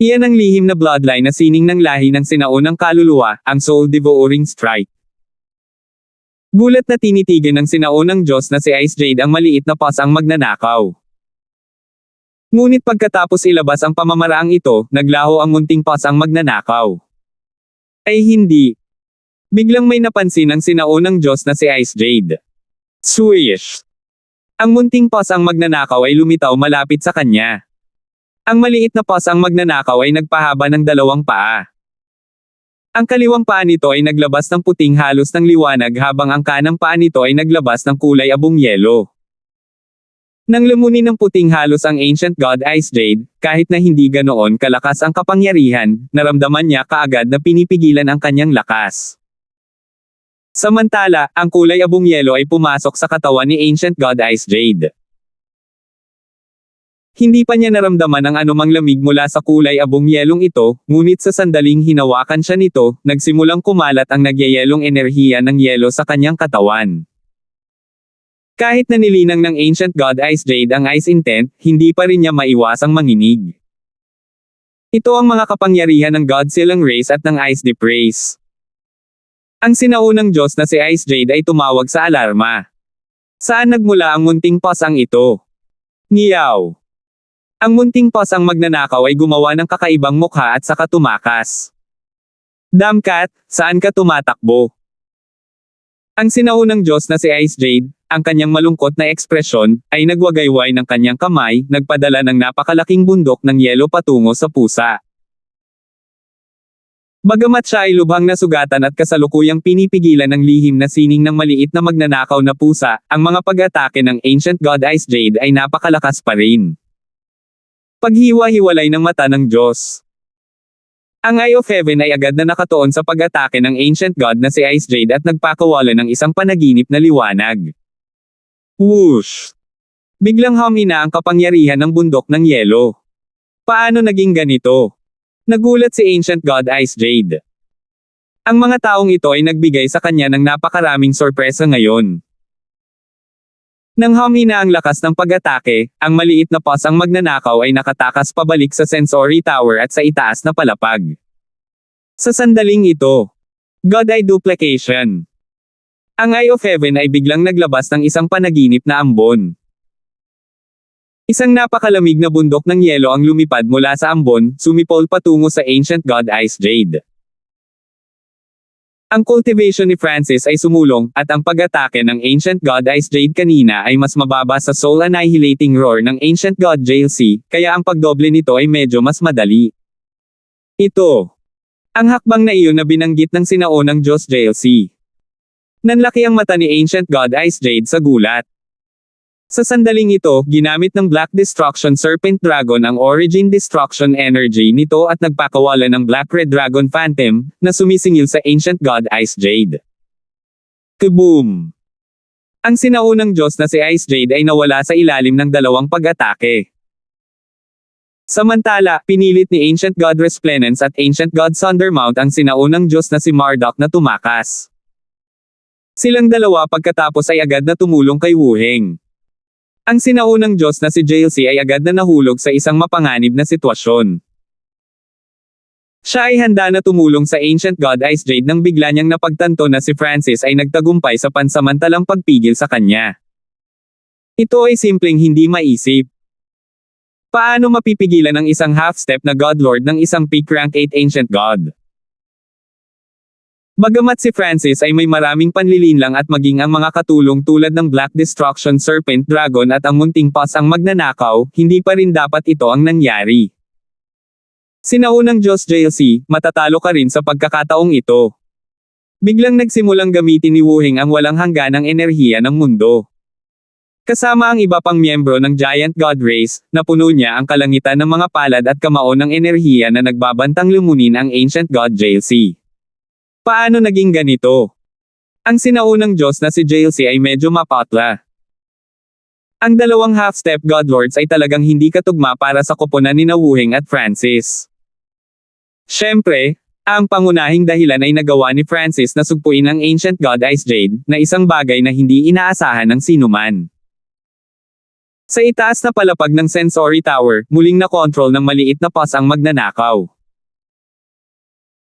A: Iyan ang lihim na bloodline na sining ng lahi ng sinaunang kaluluwa, ang Soul Devouring Strike. Gulat na tinitigan ng sinaunang Diyos na si Ice Jade ang maliit na pasang magnanakaw. Ngunit pagkatapos ilabas ang pamamaraang ito, naglaho ang munting pasang magnanakaw. Ay hindi. Biglang may napansin ang sinaunang Diyos na si Ice Jade. Swish! Ang munting pasang magnanakaw ay lumitaw malapit sa kanya. Ang maliit na pasang magnanakaw ay nagpahaba ng 2 paa. Ang kaliwang paa nito ay naglabas ng puting halos ng liwanag habang ang kanang paa nito ay naglabas ng kulay abong yelo. Nang lamunin ng puting halos ang Ancient God Ice Jade, kahit na hindi ganoon kalakas ang kapangyarihan, naramdaman niya kaagad na pinipigilan ang kanyang lakas. Samantala, ang kulay abong yelo ay pumasok sa katawan ni Ancient God Ice Jade. Hindi pa niya naramdaman ang anumang lamig mula sa kulay abong yelong ito, ngunit sa sandaling hinawakan siya nito, nagsimulang kumalat ang nagyayelong enerhiya ng yelo sa kanyang katawan. Kahit na nilinang ng Ancient God Ice Jade ang Ice Intent, hindi pa rin niya maiwasang manginig. Ito ang mga kapangyarihan ng Godzilang Race at ng Ice Deep Race. Ang sinaunang Diyos na si Ice Jade ay tumawag sa alarma. Saan nagmula ang munting pasang ito? Ngiyaw! Ang munting pasang magnanakaw ay gumawa ng kakaibang mukha at saka tumakas. Damkat, saan ka tumatakbo? Ang sinaunang Diyos na si Ice Jade, ang kanyang malungkot na ekspresyon, ay nagwagayway ng kanyang kamay, nagpadala ng napakalaking bundok ng yelo patungo sa pusa. Bagamat siya ay lubhang nasugatan at kasalukuyang pinipigilan ng lihim na sining ng maliit na magnanakaw na pusa, ang mga pag-atake ng Ancient God Ice Jade ay napakalakas pa rin. Paghiwa-hiwalay ng mata ng Diyos. Ang Eye of Heaven ay agad na nakatuon sa pag-atake ng Ancient God na si Ice Jade at nagpakawala ng isang panaginip na liwanag. Whoosh! Biglang humina ang kapangyarihan ng bundok ng yelo. Paano naging ganito? Nagulat si Ancient God Ice Jade. Ang mga taong ito ay nagbigay sa kanya ng napakaraming sorpresa ngayon. Nang humina ang lakas ng pag-atake, ang maliit na pasang magnanakaw ay nakatakas pabalik sa sensory tower at sa itaas na palapag. Sa sandaling ito, God Eye Duplication. Ang Eye of Heaven ay biglang naglabas ng isang panaginip na ambon. Isang napakalamig na bundok ng yelo ang lumipad mula sa ambon, sumipol patungo sa Ancient God Ice Jade. Ang cultivation ni Francis ay sumulong, at ang pag-atake ng Ancient God Ice Jade kanina ay mas mababa sa soul annihilating roar ng Ancient God JLC, kaya ang pagdoble nito ay medyo mas madali. Ito ang hakbang na iyon na binanggit ng sinaunang Diyos JLC. Nanlaki ang mata ni Ancient God Ice Jade sa gulat. Sa sandaling ito, ginamit ng Black Destruction Serpent Dragon ang Origin Destruction Energy nito at nagpakawala ng Black Red Dragon Phantom, na sumisingil sa Ancient God Ice Jade. Kaboom! Ang sinaunang Diyos na si Ice Jade ay nawala sa ilalim ng dalawang pag-atake. Samantala, pinilit ni Ancient God Resplendence at Ancient God Thundermount ang sinaunang Diyos na si Marduk na tumakas. Silang dalawa pagkatapos ay agad na tumulong kay Wu Heng. Ang sinaunang Diyos na si JLC ay agad na nahulog sa isang mapanganib na sitwasyon. Siya ay handa na tumulong sa Ancient God Ice Jade nang bigla niyang napagtanto na si Francis ay nagtagumpay sa pansamantalang pagpigil sa kanya. Ito ay simpleng hindi maisip. Paano mapipigilan ang isang half-step na Godlord ng isang peak rank 8 Ancient God? Bagamat si Francis ay may maraming panlilinlang at maging ang mga katulong tulad ng Black Destruction Serpent Dragon at ang munting pass ang magnanakaw, hindi pa rin dapat ito ang nangyari. Sinaunang Diyos JLC, matatalo ka rin sa pagkakataong ito. Biglang nagsimulang gamitin ni Wu Heng ang walang hangganang enerhiya ng mundo. Kasama ang iba pang miyembro ng Giant God Race, napuno niya ang kalangitan ng mga palad at kamao ng enerhiya na nagbabantang lumunin ang Ancient God JLC. Paano naging ganito? Ang sinaunang Diyos na si JLC ay medyo mapatla. Ang dalawang half-step Godlords ay talagang hindi katugma para sa koponan ni Wu Heng at Francis. Siyempre, ang pangunahing dahilan ay nagawa ni Francis na sugpuin ang Ancient God Ice Jade, na isang bagay na hindi inaasahan ng sinuman. Sa itaas na palapag ng Sensory Tower, muling na-control ng maliit na pass ang magnanakaw.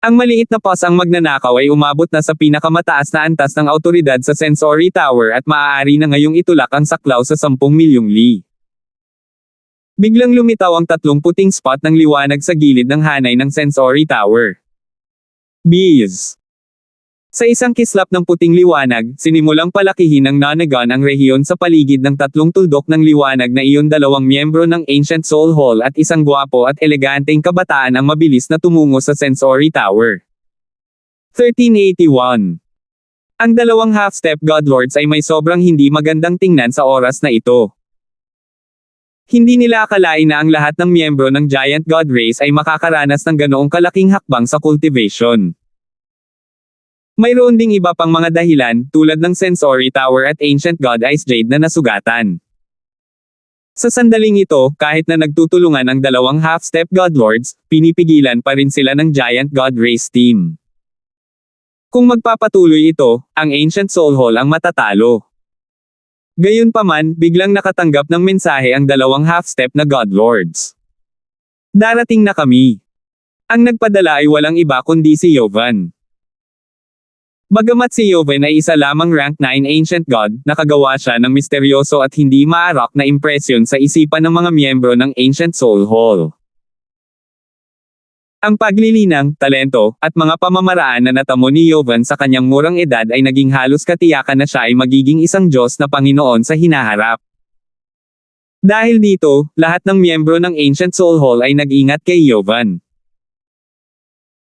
A: Ang maliit na pass ang magnanakaw ay umabot na sa pinakamataas na antas ng awtoridad sa Sensory Tower at maaari na ngayong itulak ang saklaw sa 10 milyong li. Biglang lumitaw ang tatlong puting spot ng liwanag sa gilid ng hanay ng Sensory Tower. Bees! Sa isang kislap ng puting liwanag, sinimulang palakihin ng Nonagon ang rehiyon sa paligid ng tatlong tuldok ng liwanag na iyon. Dalawang miyembro ng Ancient Soul Hall at isang gwapo at eleganteng kabataan ang mabilis na tumungo sa Sensory Tower. 1381. Ang dalawang half-step Godlords ay may sobrang hindi magandang tingnan sa oras na ito. Hindi nila akalain na ang lahat ng miyembro ng Giant God Race ay makakaranas ng ganoong kalaking hakbang sa cultivation. Mayroon ding iba pang mga dahilan, tulad ng Sensory Tower at Ancient God Ice Jade na nasugatan. Sa sandaling ito, kahit na nagtutulungan ang dalawang half-step Godlords, pinipigilan pa rin sila ng Giant God Race team. Kung magpapatuloy ito, ang Ancient Soul Hall ang matatalo. Gayunpaman, biglang nakatanggap ng mensahe ang dalawang half-step na Godlords. Darating na kami. Ang nagpadala ay walang iba kundi si Yovan. Bagamat si Yovan ay isa lamang rank 9 Ancient God, nakagawa siya ng misteryoso at hindi maarak na impresyon sa isipan ng mga miyembro ng Ancient Soul Hall. Ang paglilinang, talento, at mga pamamaraan na natamo ni Yovan sa kanyang murang edad ay naging halos katiyakan na siya ay magiging isang Diyos na Panginoon sa hinaharap. Dahil dito, lahat ng miyembro ng Ancient Soul Hall ay nag-ingat kay Yovan.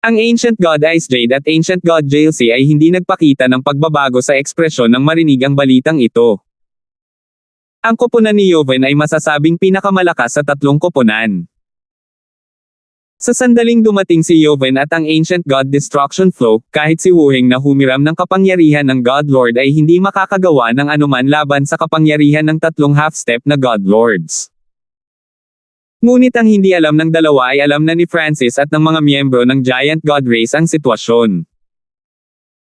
A: Ang Ancient God Ice Jade at Ancient God JLC ay hindi nagpakita ng pagbabago sa ekspresyon nang marinig ang balitang ito. Ang koponan ni Yovan ay masasabing pinakamalakas sa tatlong koponan. Sa sandaling dumating si Yovan at ang Ancient God Destruction Flow, kahit si Wu Heng na humiram ng kapangyarihan ng Godlord ay hindi makakagawa ng anuman laban sa kapangyarihan ng tatlong half-step na Godlords. Ngunit ang hindi alam ng dalawa ay alam na ni Francis at ng mga miyembro ng Giant God Race ang sitwasyon.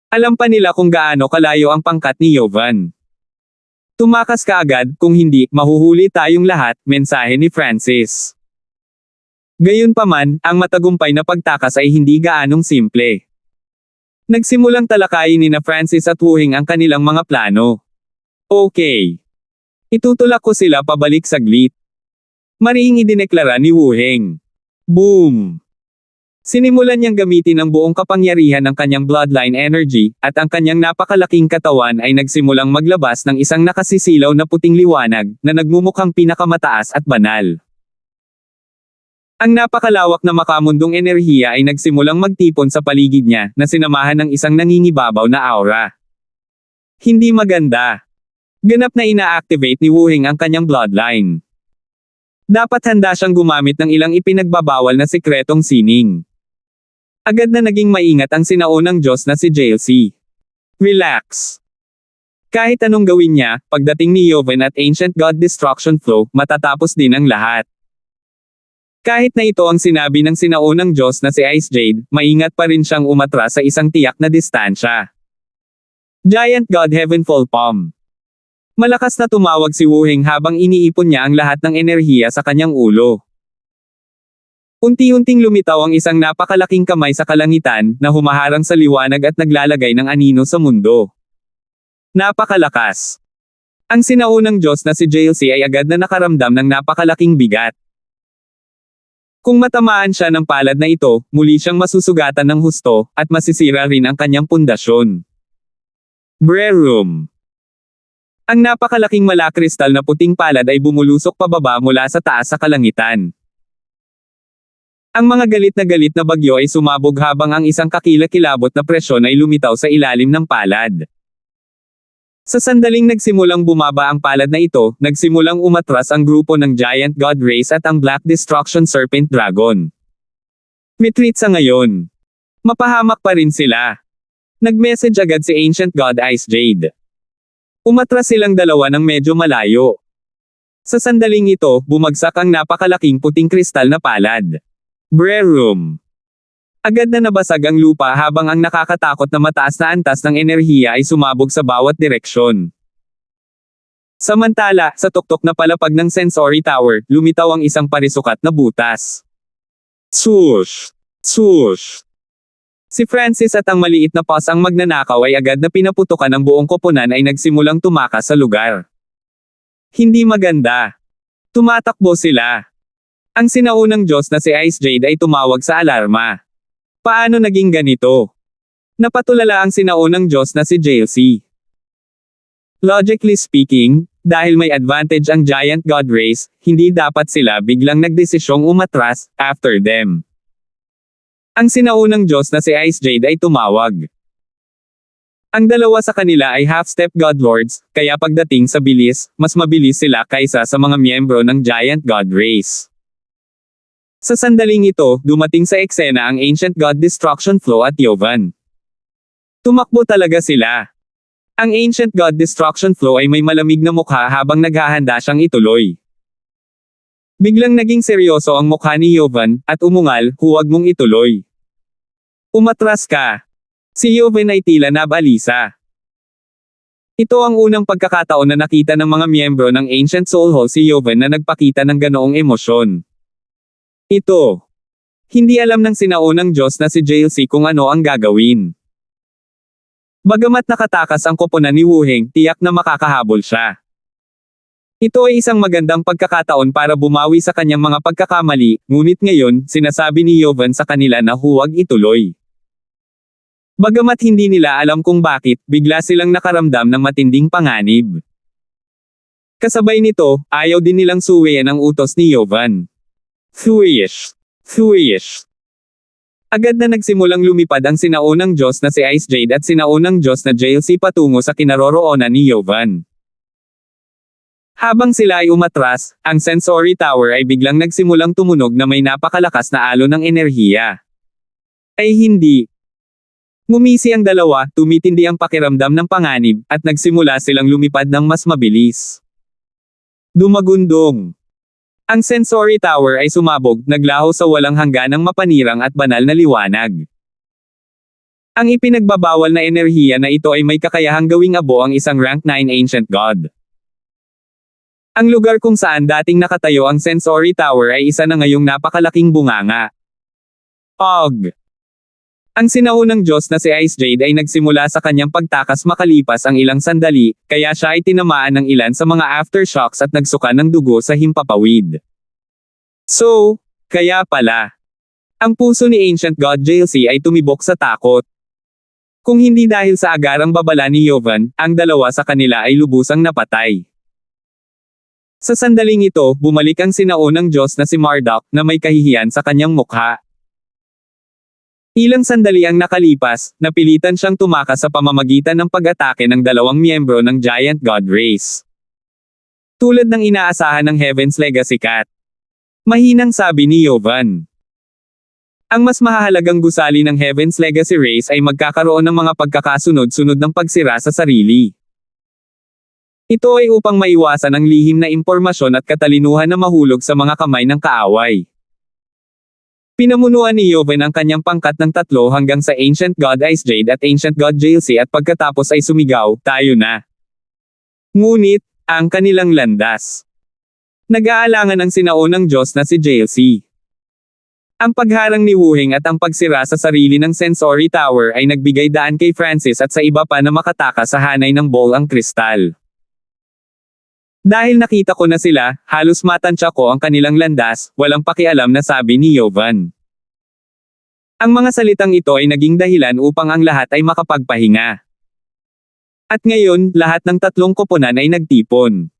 A: Alam pa nila kung gaano kalayo ang pangkat ni Yovan. Tumakas ka agad, kung hindi, mahuhuli tayong lahat, mensahe ni Francis. Gayunpaman, ang matagumpay na pagtakas ay hindi gaanong simple. Nagsimulang talakayin ni Francis at Wu Heng ang kanilang mga plano. Okay. Itutulak ko sila pabalik saglit. Mariing idineklara ni Wu Heng. Boom! Sinimulan niyang gamitin ang buong kapangyarihan ng kanyang bloodline energy, at ang kanyang napakalaking katawan ay nagsimulang maglabas ng isang nakasisilaw na puting liwanag, na nagmumukhang pinakamataas at banal. Ang napakalawak na makamundong enerhiya ay nagsimulang magtipon sa paligid niya, na sinamahan ng isang nangingibabaw na aura. Hindi maganda. Ganap na ina-activate ni Wu Heng ang kanyang bloodline. Dapat handa siyang gumamit ng ilang ipinagbabawal na sikretong sining. Agad na naging maingat ang sinaunang Diyos na si JLC. Relax. Kahit anong gawin niya, pagdating ni Yoven at Ancient God Destruction Flow, matatapos din ang lahat. Kahit na ito ang sinabi ng sinaunang Diyos na si Ice Jade, maingat pa rin siyang umatras sa isang tiyak na distansya. Giant God Heavenfall Palm. Malakas na tumawag si Wu Heng habang iniipon niya ang lahat ng enerhiya sa kanyang ulo. Unti-unting lumitaw ang isang napakalaking kamay sa kalangitan, na humaharang sa liwanag at naglalagay ng anino sa mundo. Napakalakas. Ang sinaunang Diyos na si JLC ay agad na nakaramdam ng napakalaking bigat. Kung matamaan siya ng palad na ito, muli siyang masusugatan ng husto, at masisira rin ang kanyang pundasyon. Brerum. Ang napakalaking malakristal na puting palad ay bumulusok pababa mula sa taas sa kalangitan. Ang mga galit na bagyo ay sumabog habang ang isang kakilakilabot na presyon ay lumitaw sa ilalim ng palad. Sa sandaling nagsimulang bumaba ang palad na ito, nagsimulang umatras ang grupo ng Giant God Race at ang Black Destruction Serpent Dragon. Retreat sa ngayon. Mapahamak pa rin sila. Nag-message agad si Ancient God Ice Jade. Umatras silang dalawa ng medyo malayo. Sa sandaling ito, bumagsak ang napakalaking puting kristal na palad. Brerum. Agad na nabasag ang lupa habang ang nakakatakot na mataas na antas ng enerhiya ay sumabog sa bawat direksyon. Samantala, sa tuktok na palapag ng Sensory Tower, lumitaw ang isang parisukat na butas. Swoosh! Swoosh! Si Francis at ang maliit na paws ang magnanakaw ay agad na pinaputukan ng buong koponan ay nagsimulang tumakas sa lugar. Hindi maganda. Tumatakbo sila. Ang sinaunang Diyos na si Ice Jade ay tumawag sa alarma. Paano naging ganito? Napatulala ang sinaunang Diyos na si JLC. Logically speaking, dahil may advantage ang Giant God Race, hindi dapat sila biglang nagdesisyong umatras after them. Ang sinaunang Diyos na si Ice Jade ay tumawag. Ang dalawa sa kanila ay half-step God Lords, kaya pagdating sa bilis, mas mabilis sila kaysa sa mga miyembro ng Giant God Race. Sa sandaling ito, dumating sa eksena ang Ancient God Destruction Flow at Yoven. Tumakbo talaga sila. Ang Ancient God Destruction Flow ay may malamig na mukha habang naghahanda siyang ituloy. Biglang naging seryoso ang mukha ni Yoven, at umungal, huwag mong ituloy. Umatras ka. Si Yoven ay tila nabalisa. Ito ang unang pagkakataon na nakita ng mga miyembro ng Ancient Soul Hall si Yoven na nagpakita ng ganoong emosyon. Ito. Hindi alam ng sinaunang Diyos na si JLC kung ano ang gagawin. Bagamat nakatakas ang koponan ni Wu Heng, tiyak na makakahabol siya. Ito ay isang magandang pagkakataon para bumawi sa kanyang mga pagkakamali, ngunit ngayon, sinasabi ni Yoven sa kanila na huwag ituloy. Bagamat hindi nila alam kung bakit, bigla silang nakaramdam ng matinding panganib. Kasabay nito, ayaw din nilang suwayan ang utos ni Yoven. Thuish. Thuish. Agad na nagsimulang lumipad ang sinaunang Diyos na si Ice Jade at sinaunang Diyos na JLC patungo sa kinaroroonan ni Yoven. Habang sila ay umatras, ang Sensory Tower ay biglang nagsimulang tumunog na may napakalakas na alon ng enerhiya. Ay hindi. Ngumisi ang dalawa, tumitindi ang pakiramdam ng panganib, at nagsimula silang lumipad ng mas mabilis. Dumagundong. Ang Sensory Tower ay sumabog, naglaho sa walang hangganang mapanirang at banal na liwanag. Ang ipinagbabawal na enerhiya na ito ay may kakayahang gawing abo ang isang rank 9 Ancient God. Ang lugar kung saan dating nakatayo ang Sensory Tower ay isa na ngayong napakalaking bunganga. Og. Ang sinaunang Diyos na si Ice Jade ay nagsimula sa kanyang pagtakas makalipas ang ilang sandali, kaya siya ay tinamaan ng ilan sa mga aftershocks at nagsuka ng dugo sa himpapawid. So, kaya pala. Ang puso ni Ancient God JLC ay tumibok sa takot. Kung hindi dahil sa agarang babala ni Jovan, ang dalawa sa kanila ay lubusang napatay. Sa sandaling ito, bumalik ang sinaunang Diyos na si Marduk na may kahihiyan sa kanyang mukha. Ilang sandali ang nakalipas, napilitan siyang tumakas sa pamamagitan ng pag-atake ng dalawang miyembro ng Giant God Race. Tulad ng inaasahan ng Heaven's Legacy Cat. Mahinang sabi ni Jovan. Ang mas mahahalagang gusali ng Heaven's Legacy Race ay magkakaroon ng mga pagkakasunod-sunod ng pagsira sa sarili. Ito ay upang maiwasan ang lihim na impormasyon at katalinuhan na mahulog sa mga kamay ng kaaway. Pinamunuan ni Jovan ang kanyang pangkat ng 3 hanggang sa Ancient God Ice Jade at Ancient God JLC at pagkatapos ay sumigaw, tayo na. Ngunit, ang kanilang landas. Nag-aalangan ang sinaunang Diyos na si JLC. Ang pagharang ni Wuheng at ang pagsira sa sarili ng Sensory Tower ay nagbigay daan kay Francis at sa iba pa na makatakas sa hanay ng ball ang kristal. Dahil nakita ko na sila, halos matansya ko ang kanilang landas, walang pakialam na sabi ni Jovan. Ang mga salitang ito ay naging dahilan upang ang lahat ay makapagpahinga. At ngayon, lahat ng 3 koponan ay nagtipon.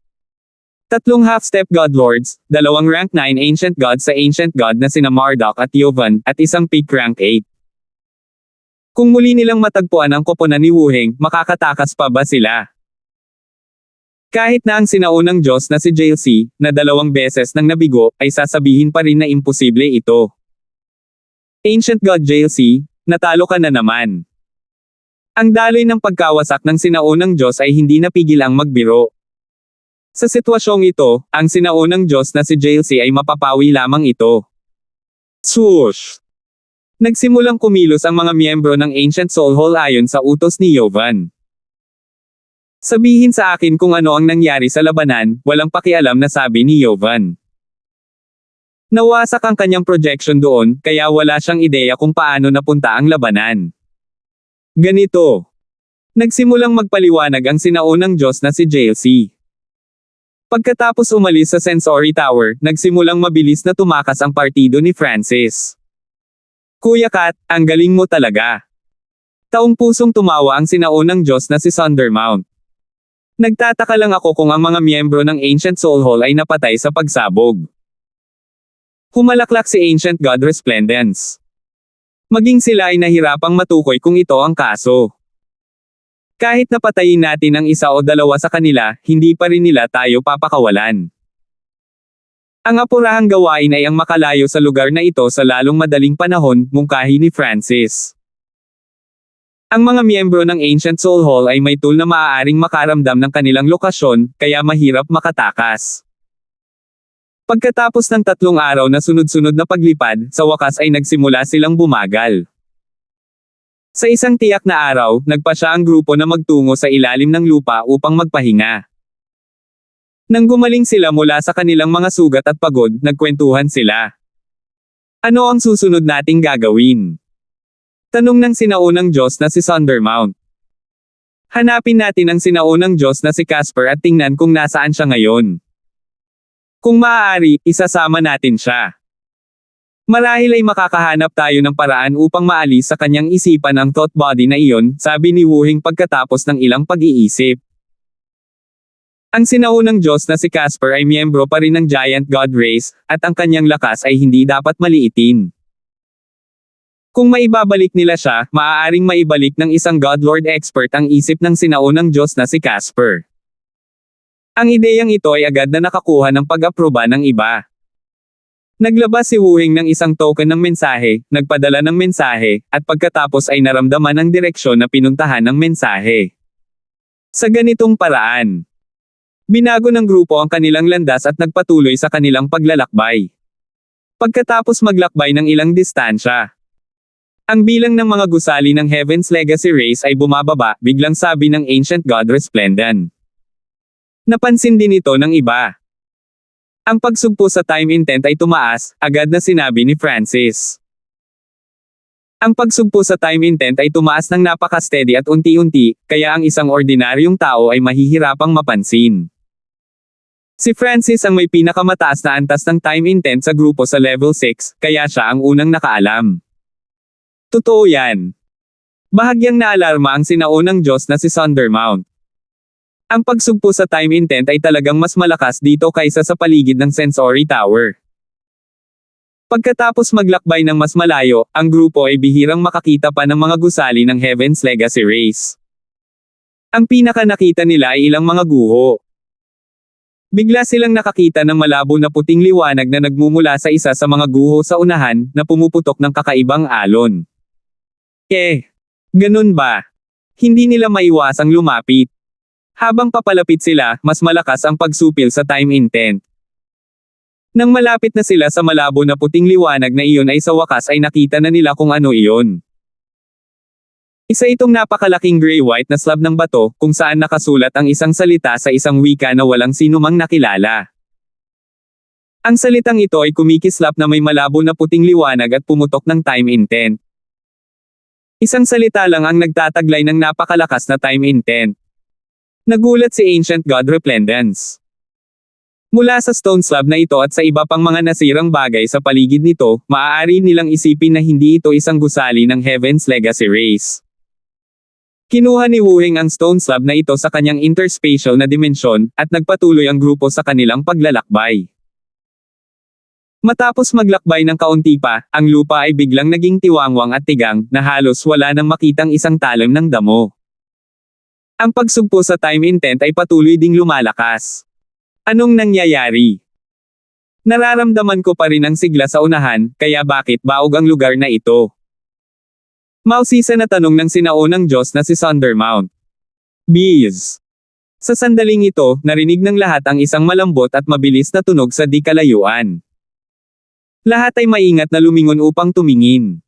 A: 3 half-step Godlords, 2 rank 9 Ancient Gods sa Ancient God na sina Marduk at Jovan, at isang peak rank 8. Kung muli nilang matagpuan ang koponan ni Wuheng, makakatakas pa ba sila? Kahit na ang sinaunang Diyos na si JLC, na 2 beses nang nabigo, ay sasabihin pa rin na imposible ito. Ancient God JLC, natalo ka na naman. Ang daloy ng pagkawasak ng sinaunang Diyos ay hindi napigil ang magbiro. Sa sitwasyong ito, ang sinaunang Diyos na si JLC ay mapapawi lamang ito. Swoosh! Nagsimulang kumilos ang mga miyembro ng Ancient Soul Hall ayon sa utos ni Jovan. Sabihin sa akin kung ano ang nangyari sa labanan, walang pakialam na sabi ni Jovan. Nawasak ang kanyang projection doon, kaya wala siyang ideya kung paano napunta ang labanan. Ganito. Nagsimulang magpaliwanag ang sinaunang Diyos na si JLC. Pagkatapos umalis sa Sensory Tower, nagsimulang mabilis na tumakas ang partido ni Francis. Kuya Kat, ang galing mo talaga. Taong pusong tumawa ang sinaunang Diyos na si Thundermount. Nagtataka lang ako kung ang mga miyembro ng Ancient Soul Hall ay napatay sa pagsabog. Humalaklak si Ancient God Resplendence. Maging sila ay nahirapang matukoy kung ito ang kaso. Kahit napatayin natin ang 1 o 2 sa kanila, hindi pa rin nila tayo papakawalan. Ang apurahang gawain ay ang makalayo sa lugar na ito sa lalong madaling panahon, mungkahi ni Francis. Ang mga miyembro ng Ancient Soul Hall ay may tool na maaaring makaramdam ng kanilang lokasyon, kaya mahirap makatakas. Pagkatapos ng 3 araw na sunod-sunod na paglipad, sa wakas ay nagsimula silang bumagal. Sa isang tiyak na araw, nagpasya ang grupo na magtungo sa ilalim ng lupa upang magpahinga. Nang gumaling sila mula sa kanilang mga sugat at pagod, nagkwentuhan sila. Ano ang susunod nating gagawin? Tanong ng sinaunang Diyos na si Thundermount. Hanapin natin ang sinaunang Diyos na si Casper at tingnan kung nasaan siya ngayon. Kung maaari, isasama natin siya. Marahil ay makakahanap tayo ng paraan upang maalis sa kanyang isipan ang thought body na iyon, sabi ni Wuheng pagkatapos ng ilang pag-iisip. Ang sinaunang Diyos na si Casper ay miyembro pa rin ng Giant God Race, at ang kanyang lakas ay hindi dapat maliitin. Kung maibabalik nila siya, maaaring maibalik ng isang Godlord expert ang isip ng sinaunang Diyos na si Casper. Ang ideyang ito ay agad na nakakuha ng pag-aproba ng iba. Naglabas si Wuheng ng isang token ng mensahe, nagpadala ng mensahe, at pagkatapos ay naramdaman ang direksyon na pinuntahan ng mensahe. Sa ganitong paraan, binago ng grupo ang kanilang landas at nagpatuloy sa kanilang paglalakbay. Pagkatapos maglakbay ng ilang distansya, ang bilang ng mga gusali ng Heaven's Legacy Race ay bumababa, biglang sabi ng Ancient God Resplendent. Napansin din ito ng iba. Ang pagsugpo sa time intent ay tumaas, agad na sinabi ni Francis. Ang pagsugpo sa time intent ay tumaas ng napaka-steady at unti-unti, kaya ang isang ordinaryong tao ay mahihirapang mapansin. Si Francis ang may pinakamataas na antas ng time intent sa grupo sa level 6, kaya siya ang unang nakaalam. Totoo yan. Bahagyang naalarma ang sinaunang Diyos na si Sundermount. Ang pagsugpo sa time intent ay talagang mas malakas dito kaysa sa paligid ng Sensory Tower. Pagkatapos maglakbay ng mas malayo, ang grupo ay bihirang makakita pa ng mga gusali ng Heaven's Legacy Race. Ang pinaka nakita nila ay ilang mga guho. Bigla silang nakakita ng malabo na puting liwanag na nagmumula sa isa sa mga guho sa unahan, na pumuputok ng kakaibang alon. Ganun ba? Hindi nila maiwasang lumapit. Habang papalapit sila, mas malakas ang pagsupil sa time intent. Nang malapit na sila sa malabo na puting liwanag na iyon ay sa wakas ay nakita na nila kung ano iyon. Isa itong napakalaking gray-white na slab ng bato, kung saan nakasulat ang isang salita sa isang wika na walang sinumang nakilala. Ang salitang ito ay kumikislap na may malabo na puting liwanag at pumutok ng time intent. Isang salita lang ang nagtataglay ng napakalakas na time intent. Nagulat si Ancient God Resplendence. Mula sa stone slab na ito at sa iba pang mga nasirang bagay sa paligid nito, maaari nilang isipin na hindi ito isang gusali ng Heaven's Legacy Race. Kinuha ni Wu Heng ang stone slab na ito sa kanyang interspatial na dimensyon, at nagpatuloy ang grupo sa kanilang paglalakbay. Matapos maglakbay ng kaunti pa, ang lupa ay biglang naging tiwangwang at tigang, na halos wala nang makitang isang talim ng damo. Ang pagsugpo sa time intent ay patuloy ding lumalakas. Anong nangyayari? Nararamdaman ko pa rin ang sigla sa unahan, kaya bakit baog ang lugar na ito? Mausisa na tanong ng sinaunang Diyos na si Sundermount. Bees. Sa sandaling ito, narinig ng lahat ang isang malambot at mabilis na tunog sa di kalayuan. Lahat ay maingat na lumingon upang tumingin.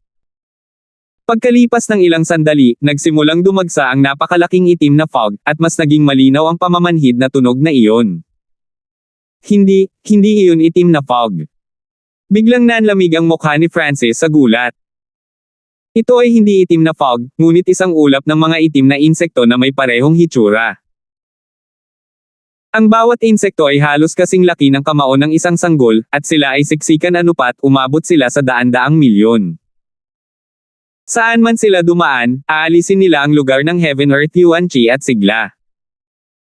A: Pagkalipas ng ilang sandali, nagsimulang dumagsa ang napakalaking itim na fog, at mas naging malinaw ang pamamanhid na tunog na iyon. Hindi iyon itim na fog. Biglang nanlamig ang mukha ni Francis sa gulat. Ito ay hindi itim na fog, ngunit isang ulap ng mga itim na insekto na may parehong hitsura. Ang bawat insekto ay halos kasing laki ng kamao ng isang sanggol, at sila ay siksikan anupat, umabot sila sa daan-daang milyon. Saan man sila dumaan, aalisin nila ang lugar ng Heaven Earth Yuan Chi at sigla.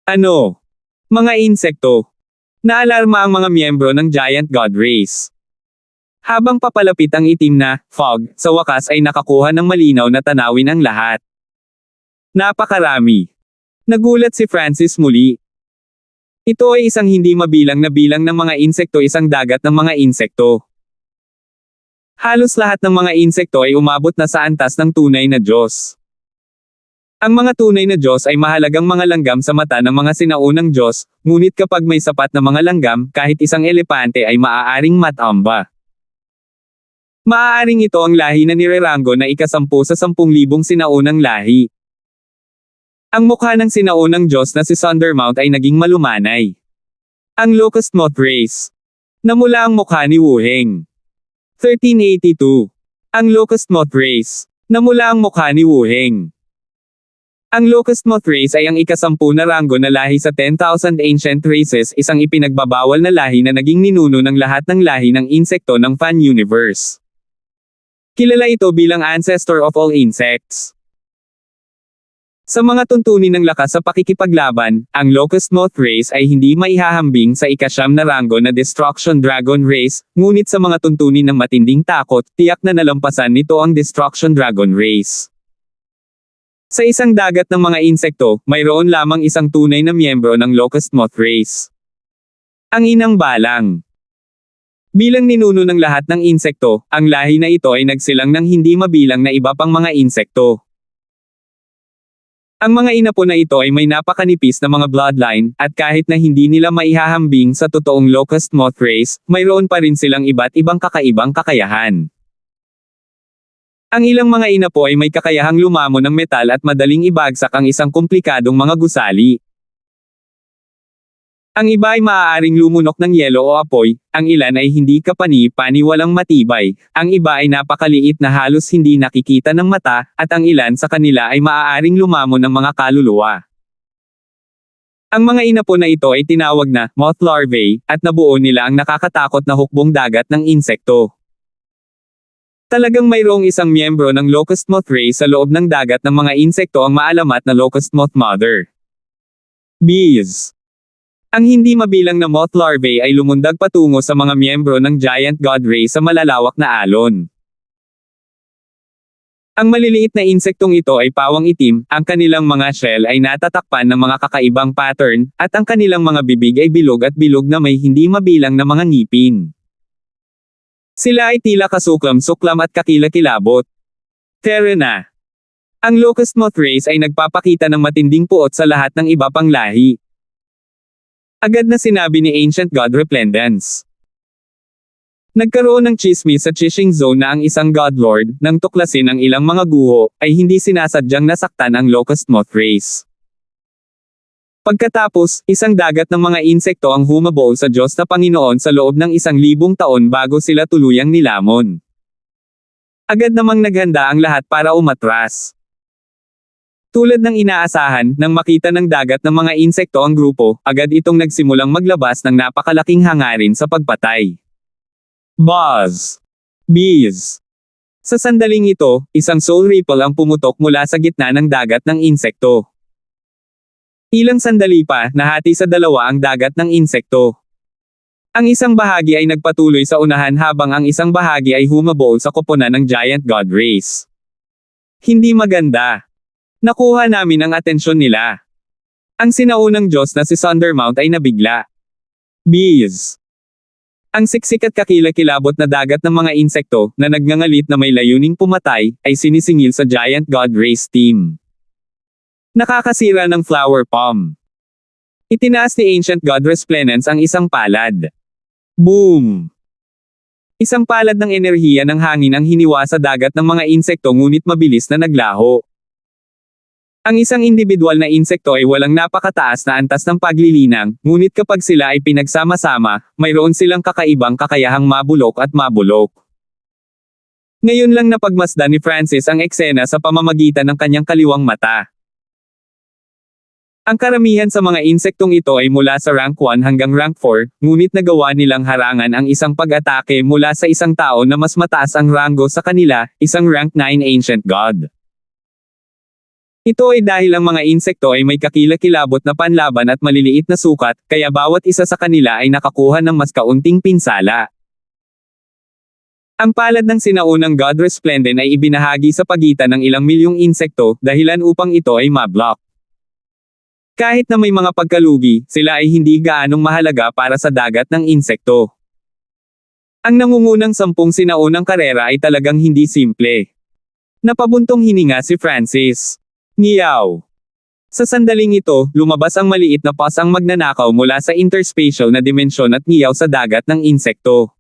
A: Ano? Mga insekto. Naalarma ang mga miyembro ng Giant God Race. Habang papalapit ang itim na fog, sa wakas ay nakakuha ng malinaw na tanawin ang lahat. Napakarami. Nagulat si Francis muli. Ito ay isang hindi mabilang na bilang ng mga insekto, isang dagat ng mga insekto. Halos lahat ng mga insekto ay umabot na sa antas ng tunay na Diyos. Ang mga tunay na Diyos ay mahalagang mga langgam sa mata ng mga sinaunang Diyos, ngunit kapag may sapat na mga langgam, kahit isang elepante ay maaaring matamba. Maaaring ito ang lahi na nirerango na ika-10 sa 10,000 sinaunang lahi. Ang mukha ng sinaunang Diyos na si Sundermount ay naging malumanay. Ang Locust Moth Race. Namula ang mukha ni Wu Heng. 1382. Ang Locust Moth Race. Namula ang mukha ni Wu Heng. Ang Locust Moth Race ay ang ika-10 na ranggo na lahi sa 10,000 Ancient Races, isang ipinagbabawal na lahi na naging ninuno ng lahat ng lahi ng insekto ng Fan Universe. Kilala ito bilang ancestor of all insects. Sa mga tuntunin ng lakas sa pakikipaglaban, ang Locust Moth Race ay hindi maihahambing sa ika-9 na ranggo na Destruction Dragon Race, ngunit sa mga tuntunin ng matinding takot, tiyak na nalampasan nito ang Destruction Dragon Race. Sa isang dagat ng mga insekto, mayroon lamang isang tunay na miyembro ng Locust Moth Race. Ang inang balang. Bilang ninuno ng lahat ng insekto, ang lahi na ito ay nagsilang ng hindi mabilang na iba pang mga insekto. Ang mga inapo na ito ay may napakanipis na mga bloodline, at kahit na hindi nila maihahambing sa totoong Locust Moth Race, mayroon pa rin silang iba't ibang kakaibang kakayahan. Ang ilang mga inapo ay may kakayahang lumamo ng metal at madaling ibagsak ang isang komplikadong mga gusali. Ang iba ay maaaring lumunok ng yelo o apoy, ang ilan ay hindi kapani-pani walang matibay, ang iba ay napakaliit na halos hindi nakikita ng mata, at ang ilan sa kanila ay maaaring lumamon ng mga kaluluwa. Ang mga inapo na ito ay tinawag na moth larvae, at nabuo nila ang nakakatakot na hukbong dagat ng insekto. Talagang mayroong isang miyembro ng locust moth race sa loob ng dagat ng mga insekto ang maalamat na locust moth mother. Bees. Ang hindi mabilang na moth larvae ay lumundag patungo sa mga miyembro ng giant god race sa malalawak na alon. Ang maliliit na insektong ito ay pawang itim, ang kanilang mga shell ay natatakpan ng mga kakaibang pattern, at ang kanilang mga bibig ay bilog at bilog na may hindi mabilang na mga ngipin. Sila ay tila kasuklam-suklam at kakilakilabot. Tara na! Ang locust moth race ay nagpapakita ng matinding puot sa lahat ng iba pang lahi. Agad na sinabi ni Ancient God Resplendens. Nagkaroon ng chismis sa Chishing Zone na ang isang Godlord, nang tuklasin ang ilang mga guho, ay hindi sinasadyang nasaktan ang locust moth race. Pagkatapos, isang dagat ng mga insekto ang humabol sa Diyos na Panginoon sa loob ng 1,000 taon bago sila tuluyang nilamon. Agad namang naghanda ang lahat para umatras. Tulad ng inaasahan, nang makita ng dagat ng mga insekto ang grupo, agad itong nagsimulang maglabas ng napakalaking hangarin sa pagpatay. Buzz! Bees! Sa sandaling ito, isang soul ripple ang pumutok mula sa gitna ng dagat ng insekto. Ilang sandali pa, nahati sa dalawa ang dagat ng insekto. Ang isang bahagi ay nagpatuloy sa unahan habang ang isang bahagi ay humabol sa koponan ng giant god race. Hindi maganda. Nakuha namin ang atensyon nila. Ang sinaunang Diyos na si Thundermount ay nabigla. Bees. Ang siksik at kakilakilabot na dagat ng mga insekto, na nagngangalit na may layuning pumatay, ay sinisingil sa giant god race team. Nakakasira ng flower palm. Itinaas ni Ancient God Resplendens ang isang palad. Boom! Isang palad ng enerhiya ng hangin ang hiniwa sa dagat ng mga insekto ngunit mabilis na naglaho. Ang isang individual na insekto ay walang napakataas na antas ng paglilinang, ngunit kapag sila ay pinagsama-sama, mayroon silang kakaibang kakayahang mabulok at mabulok. Ngayon lang napagmasdan ni Francis ang eksena sa pamamagitan ng kanyang kaliwang mata. Ang karamihan sa mga insektong ito ay mula sa rank 1 hanggang rank 4, ngunit nagawa nilang harangan ang isang pag-atake mula sa isang tao na mas mataas ang ranggo sa kanila, isang rank 9 ancient god. Ito ay dahil ang mga insekto ay may kakilakilabot na panlaban at maliliit na sukat, kaya bawat isa sa kanila ay nakakuha ng mas kaunting pinsala. Ang palad ng sinaunang God Resplendent ay ibinahagi sa pagitan ng ilang milyong insekto, dahilan upang ito ay mablock. Kahit na may mga pagkalugi, sila ay hindi gaanong mahalaga para sa dagat ng insekto. Ang nangungunang 10 sinaunang karera ay talagang hindi simple. Napabuntong hininga si Francis. Ngiyaw! Sa sandaling ito, lumabas ang maliit na pasang magnanakaw mula sa interspatial na dimensyon at ngiyaw sa dagat ng insekto.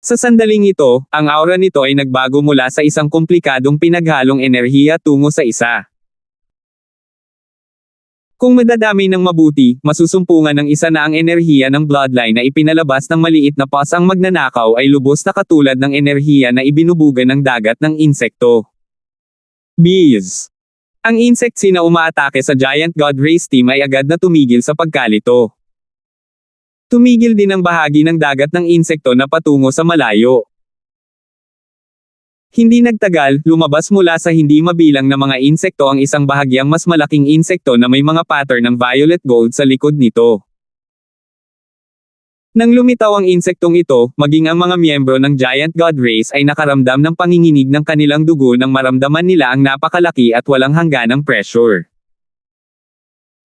A: Sa sandaling ito, ang aura nito ay nagbago mula sa isang komplikadong pinaghalong enerhiya tungo sa isa. Kung madadami ng mabuti, masusumpungan ng isa na ang enerhiya ng bloodline na ipinalabas ng maliit na pasang magnanakaw ay lubos na katulad ng enerhiya na ibinubuga ng dagat ng insekto. Bees. Ang insects na umaatake sa Giant God Race Team ay agad na tumigil sa pagkalito. Tumigil din ang bahagi ng dagat ng insekto na patungo sa malayo. Hindi nagtagal, lumabas mula sa hindi mabilang na mga insekto ang isang bahagyang mas malaking insekto na may mga pattern ng violet gold sa likod nito. Nang lumitaw ang insektong ito, maging ang mga miyembro ng Giant God Race ay nakaramdam ng panginginig ng kanilang dugo nang maramdaman nila ang napakalaki at walang hangganang pressure.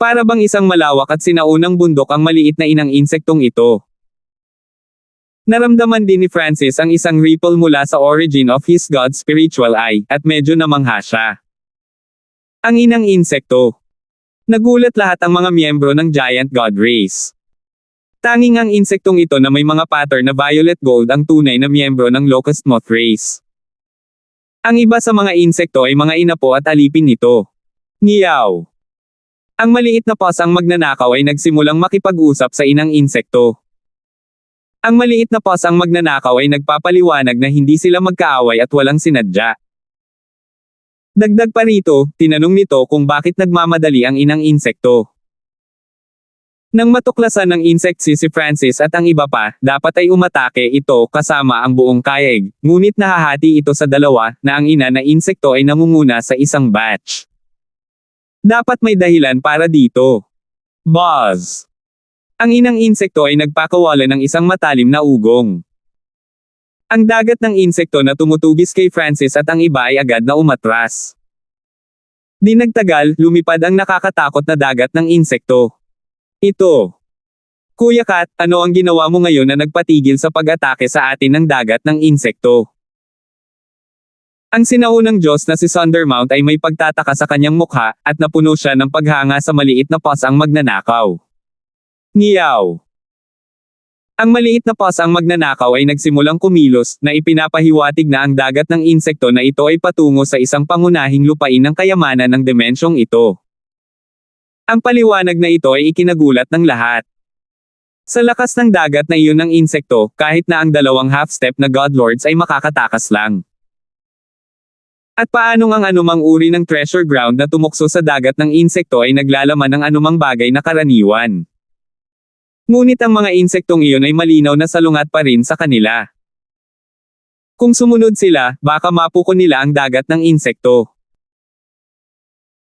A: Para bang isang malawak at sinaunang bundok ang maliit na inang insektong ito. Naramdaman din ni Francis ang isang ripple mula sa origin of his God's spiritual eye, at medyo namangha siya. Ang inang insekto. Nagulat lahat ang mga miyembro ng Giant God Race. Tanging ang insektong ito na may mga pattern na violet gold ang tunay na miyembro ng Locust Moth Race. Ang iba sa mga insekto ay mga inapo at alipin nito. Ngiyaw! Ang maliit na pasang magnanakaw ay nagsimulang makipag-usap sa inang insekto. Ang maliit na pasang magnanakaw ay nagpapaliwanag na hindi sila magkaaway at walang sinadya. Dagdag pa rito, tinanong nito kung bakit nagmamadali ang inang insekto. Nang matuklasan ng insect si Francis at ang iba pa, dapat ay umatake ito kasama ang buong kayeg, ngunit nahahati ito sa dalawa, na ang ina na insekto ay namumuna sa isang batch. Dapat may dahilan para dito. Buzz. Ang inang insekto ay nagpakawala ng isang matalim na ugong. Ang dagat ng insekto na tumutugis kay Francis at ang iba ay agad na umatras. Di nagtagal, lumipad ang nakakatakot na dagat ng insekto. Ito. Kuya Kat, ano ang ginawa mo ngayon na nagpatigil sa pag-atake sa atin ng dagat ng insekto? Ang sinaunang Diyos na si Thundermount ay may pagtataka sa kanyang mukha, at napuno siya ng paghanga sa maliit na pasang magnanakaw. Ngiyaw. Ang maliit na pasang magnanakaw ay nagsimulang kumilos, na ipinapahiwatig na ang dagat ng insekto na ito ay patungo sa isang pangunahing lupain ng kayamanan ng dimensyong ito. Ang paliwanag na ito ay ikinagulat ng lahat. Sa lakas ng dagat na iyon ng insekto, kahit na ang dalawang half-step na Godlords ay makakatakas lang. At paanong ang anumang uri ng treasure ground na tumukso sa dagat ng insekto ay naglalaman ng anumang bagay na karaniwan. Ngunit ang mga insektong iyon ay malinaw na salungat pa rin sa kanila. Kung sumunod sila, baka mapuko nila ang dagat ng insekto.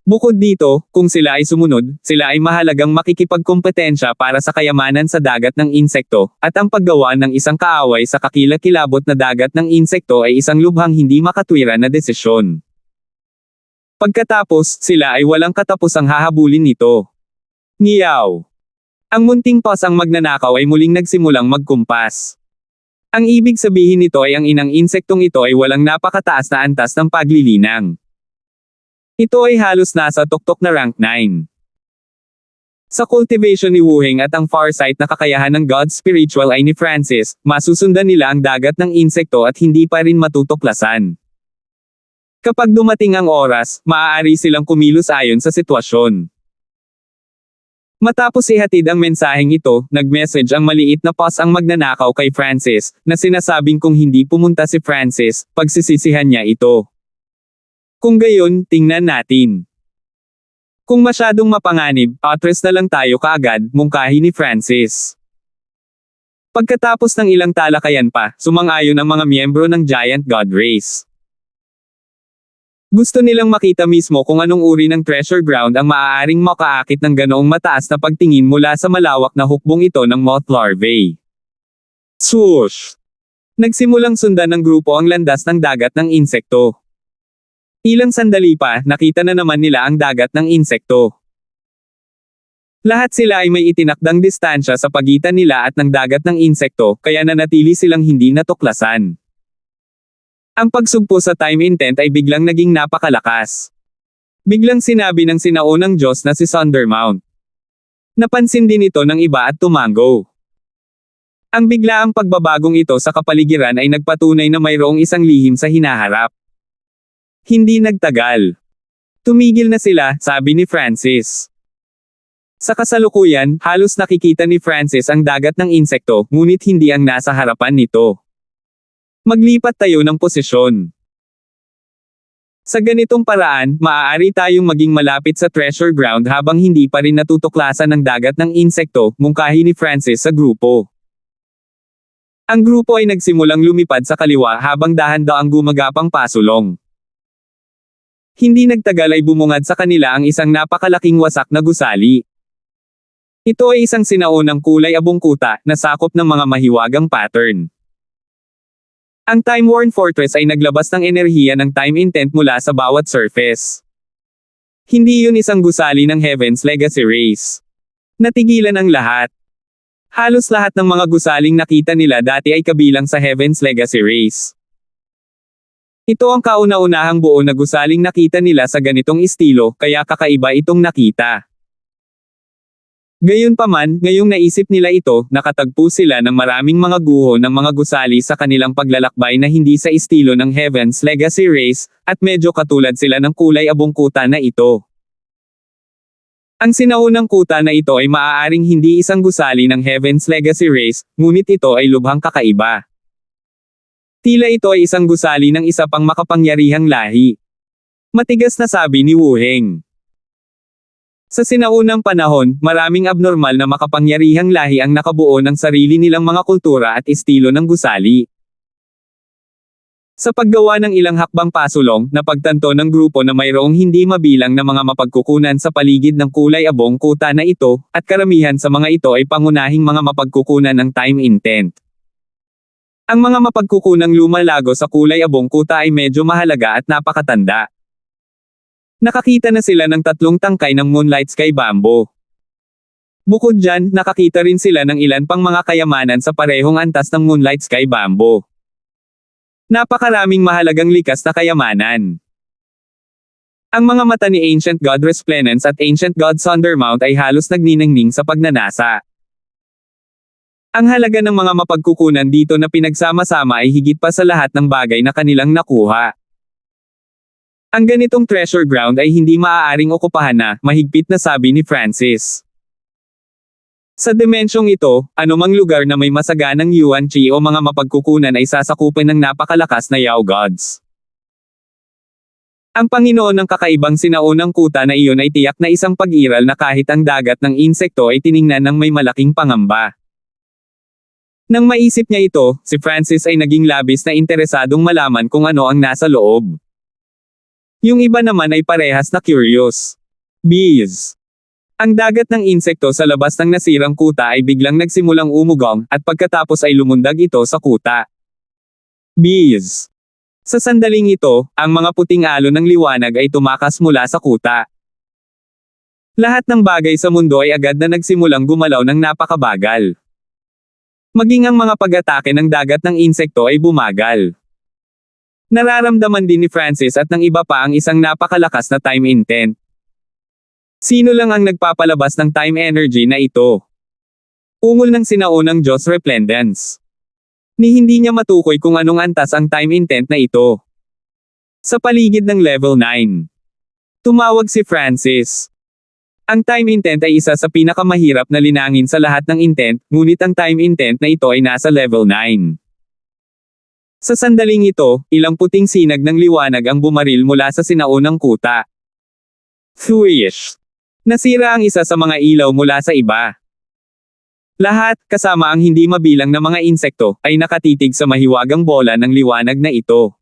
A: Bukod dito, kung sila ay sumunod, sila ay mahalagang makikipagkompetensya para sa kayamanan sa dagat ng insekto, at ang paggawa ng isang kaaway sa kakilakilabot na dagat ng insekto ay isang lubhang hindi makatwiran na desisyon. Pagkatapos, sila ay walang katapusang hahabulin nito. Ngiyaw. Ang munting pasang magnanakaw ay muling nagsimulang magkumpas. Ang ibig sabihin nito ay ang inang insektong ito ay walang napakataas na antas ng paglilinang. Ito ay halos nasa tuktok na rank 9. Sa cultivation ni Wuheng at ang farsight na kakayahan ng God Spiritual ay ni Francis, masusundan nila ang dagat ng insekto at hindi pa rin matutuklasan. Kapag dumating ang oras, maaari silang kumilos ayon sa sitwasyon. Matapos ihatid ang mensaheng ito, nag-message ang maliit na pasang magnanakaw kay Francis, na sinasabing kung hindi pumunta si Francis, pagsisisihan niya ito. Kung gayon, tingnan natin. Kung masyadong mapanganib, atras na lang tayo kaagad, mungkahi ni Francis. Pagkatapos ng ilang talakayan pa, sumang-ayon ang mga miyembro ng Giant God Race. Gusto nilang makita mismo kung anong uri ng treasure ground ang maaaring makaakit ng ganoong mataas na pagtingin mula sa malawak na hukbong ito ng moth larvae. Swoosh! Nagsimulang sundan ng grupo ang landas ng dagat ng insekto. Ilang sandali pa, nakita na naman nila ang dagat ng insekto. Lahat sila ay may itinakdang distansya sa pagitan nila at ng dagat ng insekto, kaya nanatili silang hindi natuklasan. Ang pagsugpo sa time intent ay biglang naging napakalakas. Biglang sinabi ng sinaunang Diyos na si Thundermount. Napansin din ito ng iba at tumango. Ang biglaang pagbabagong ito sa kapaligiran ay nagpatunay na mayroong isang lihim sa hinaharap. Hindi nagtagal. Tumigil na sila, sabi ni Francis. Sa kasalukuyan, halos nakikita ni Francis ang dagat ng insekto, ngunit hindi ang nasa harapan nito. Maglipat tayo ng posisyon. Sa ganitong paraan, maaari tayong maging malapit sa treasure ground habang hindi pa rin natutuklasan ng dagat ng insekto, mungkahi ni Francis sa grupo. Ang grupo ay nagsimulang lumipad sa kaliwa habang dahan-daang gumagapang pasulong. Hindi nagtagal ay bumungad sa kanila ang isang napakalaking wasak na gusali. Ito ay isang sinaunang kulay abungkuta, na sakop ng mga mahiwagang pattern. Ang Time-worn Fortress ay naglabas ng enerhiya ng time intent mula sa bawat surface. Hindi yun isang gusali ng Heaven's Legacy Race. Natigilan ang lahat. Halos lahat ng mga gusaling nakita nila dati ay kabilang sa Heaven's Legacy Race. Ito ang kauna-unahang buo na gusaling nakita nila sa ganitong estilo, kaya kakaiba itong nakita. Gayunpaman, ngayong naisip nila ito, nakatagpo sila ng maraming mga guho ng mga gusali sa kanilang paglalakbay na hindi sa estilo ng Heaven's Legacy Race, at medyo katulad sila ng kulay abungkuta na ito. Ang sinaunang kuta na ito ay maaaring hindi isang gusali ng Heaven's Legacy race, ngunit ito ay lubhang kakaiba. Tila ito ay isang gusali ng isa pang makapangyarihang lahi. Matigas na sabi ni Wu Heng. Sa sinaunang panahon, maraming abnormal na makapangyarihang lahi ang nakabuo ng sarili nilang mga kultura at estilo ng gusali. Sa paggawa ng ilang hakbang pasulong, napagtanto ng grupo na mayroong hindi mabilang na mga mapagkukunan sa paligid ng kulay abong kuta na ito, at karamihan sa mga ito ay pangunahing mga mapagkukunan ng time intent. Ang mga mapagkukunang lumalago sa kulay abong kuta ay medyo mahalaga at napakatanda. Nakakita na sila ng 3 tangkay ng Moonlight Sky Bamboo. Bukod dyan, nakakita rin sila ng ilan pang mga kayamanan sa parehong antas ng Moonlight Sky Bamboo. Napakaraming mahalagang likas na kayamanan. Ang mga mata ni Ancient God Resplendence at Ancient God Sundermount ay halos nagniningning sa pagnanasa. Ang halaga ng mga mapagkukunan dito na pinagsama-sama ay higit pa sa lahat ng bagay na kanilang nakuha. Ang ganitong treasure ground ay hindi maaaring okupahan na, mahigpit na sabi ni Francis. Sa dimensyong ito, anumang lugar na may masaganang Yuan Chi o mga mapagkukunan ay sasakupan ng napakalakas na Yao Gods. Ang Panginoon ng kakaibang sinaunang kuta na iyon ay tiyak na isang pag-iral na kahit ang dagat ng insekto ay tiningnan ng may malaking pangamba. Nang maisip niya ito, si Francis ay naging labis na interesadong malaman kung ano ang nasa loob. Yung iba naman ay parehas na curious. Bees. Ang dagat ng insekto sa labas ng nasirang kuta ay biglang nagsimulang umugong, at pagkatapos ay lumundag ito sa kuta. Bees. Sa sandaling ito, ang mga puting alon ng liwanag ay tumakas mula sa kuta. Lahat ng bagay sa mundo ay agad na nagsimulang gumalaw ng napakabagal. Maging ang mga pag-atake ng dagat ng insekto ay bumagal. Nararamdaman din ni Francis at ng iba pa ang isang napakalakas na time intent. Sino lang ang nagpapalabas ng time energy na ito? Ungol ng sinaunang Diyos Resplendence. Ni hindi niya matukoy kung anong antas ang time intent na ito. Sa paligid ng level 9. Tumawag si Francis. Ang time intent ay isa sa pinakamahirap na linangin sa lahat ng intent, ngunit ang time intent na ito ay nasa level 9. Sa sandaling ito, ilang puting sinag ng liwanag ang bumaril mula sa sinaunang kuta. Thwish! Nasira ang isa sa mga ilaw mula sa iba. Lahat, kasama ang hindi mabilang na mga insekto, ay nakatitig sa mahiwagang bola ng liwanag na ito.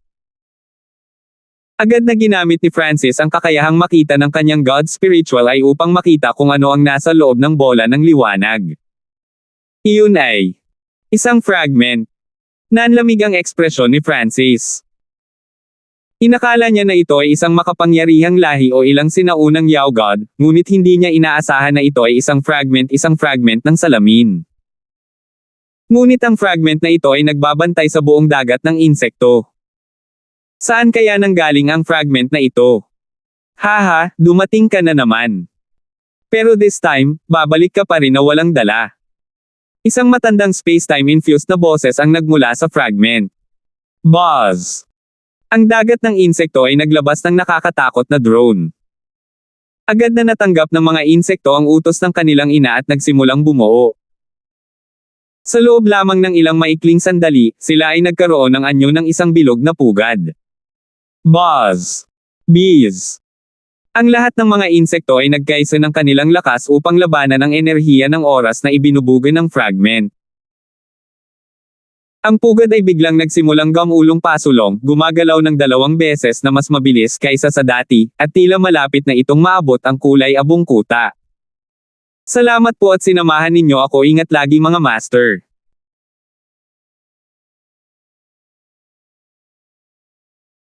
A: Agad na ginamit ni Francis ang kakayahang makita ng kanyang God Spiritual ay upang makita kung ano ang nasa loob ng bola ng liwanag. Iyon ay isang fragment. Nanlamig ang ekspresyon ni Francis. Inakala niya na ito ay isang makapangyarihang lahi o ilang sinaunang Yao God, ngunit hindi niya inaasahan na ito ay isang fragment ng salamin. Ngunit ang fragment na ito ay nagbabantay sa buong dagat ng insekto. Saan kaya nanggaling ang fragment na ito? Haha, dumating ka na naman. Pero this time, babalik ka pa rin na walang dala. Isang matandang space-time-infused na boses ang nagmula sa fragment. Buzz! Ang dagat ng insekto ay naglabas ng nakakatakot na drone. Agad na natanggap ng mga insekto ang utos ng kanilang ina at nagsimulang bumuo. Sa loob lamang ng ilang maikling sandali, sila ay nagkaroon ng anyo ng isang bilog na pugad. Buzz! Bees! Ang lahat ng mga insekto ay nagkaisa ng kanilang lakas upang labanan ang enerhiya ng oras na ibinubuga ng fragment. Ang pugad ay biglang nagsimulang gamulong pasulong, gumagalaw ng 2 beses na mas mabilis kaysa sa dati, at tila malapit na itong maabot ang kulay abong kuta. Salamat po at sinamahan ninyo ako, ingat lagi mga master.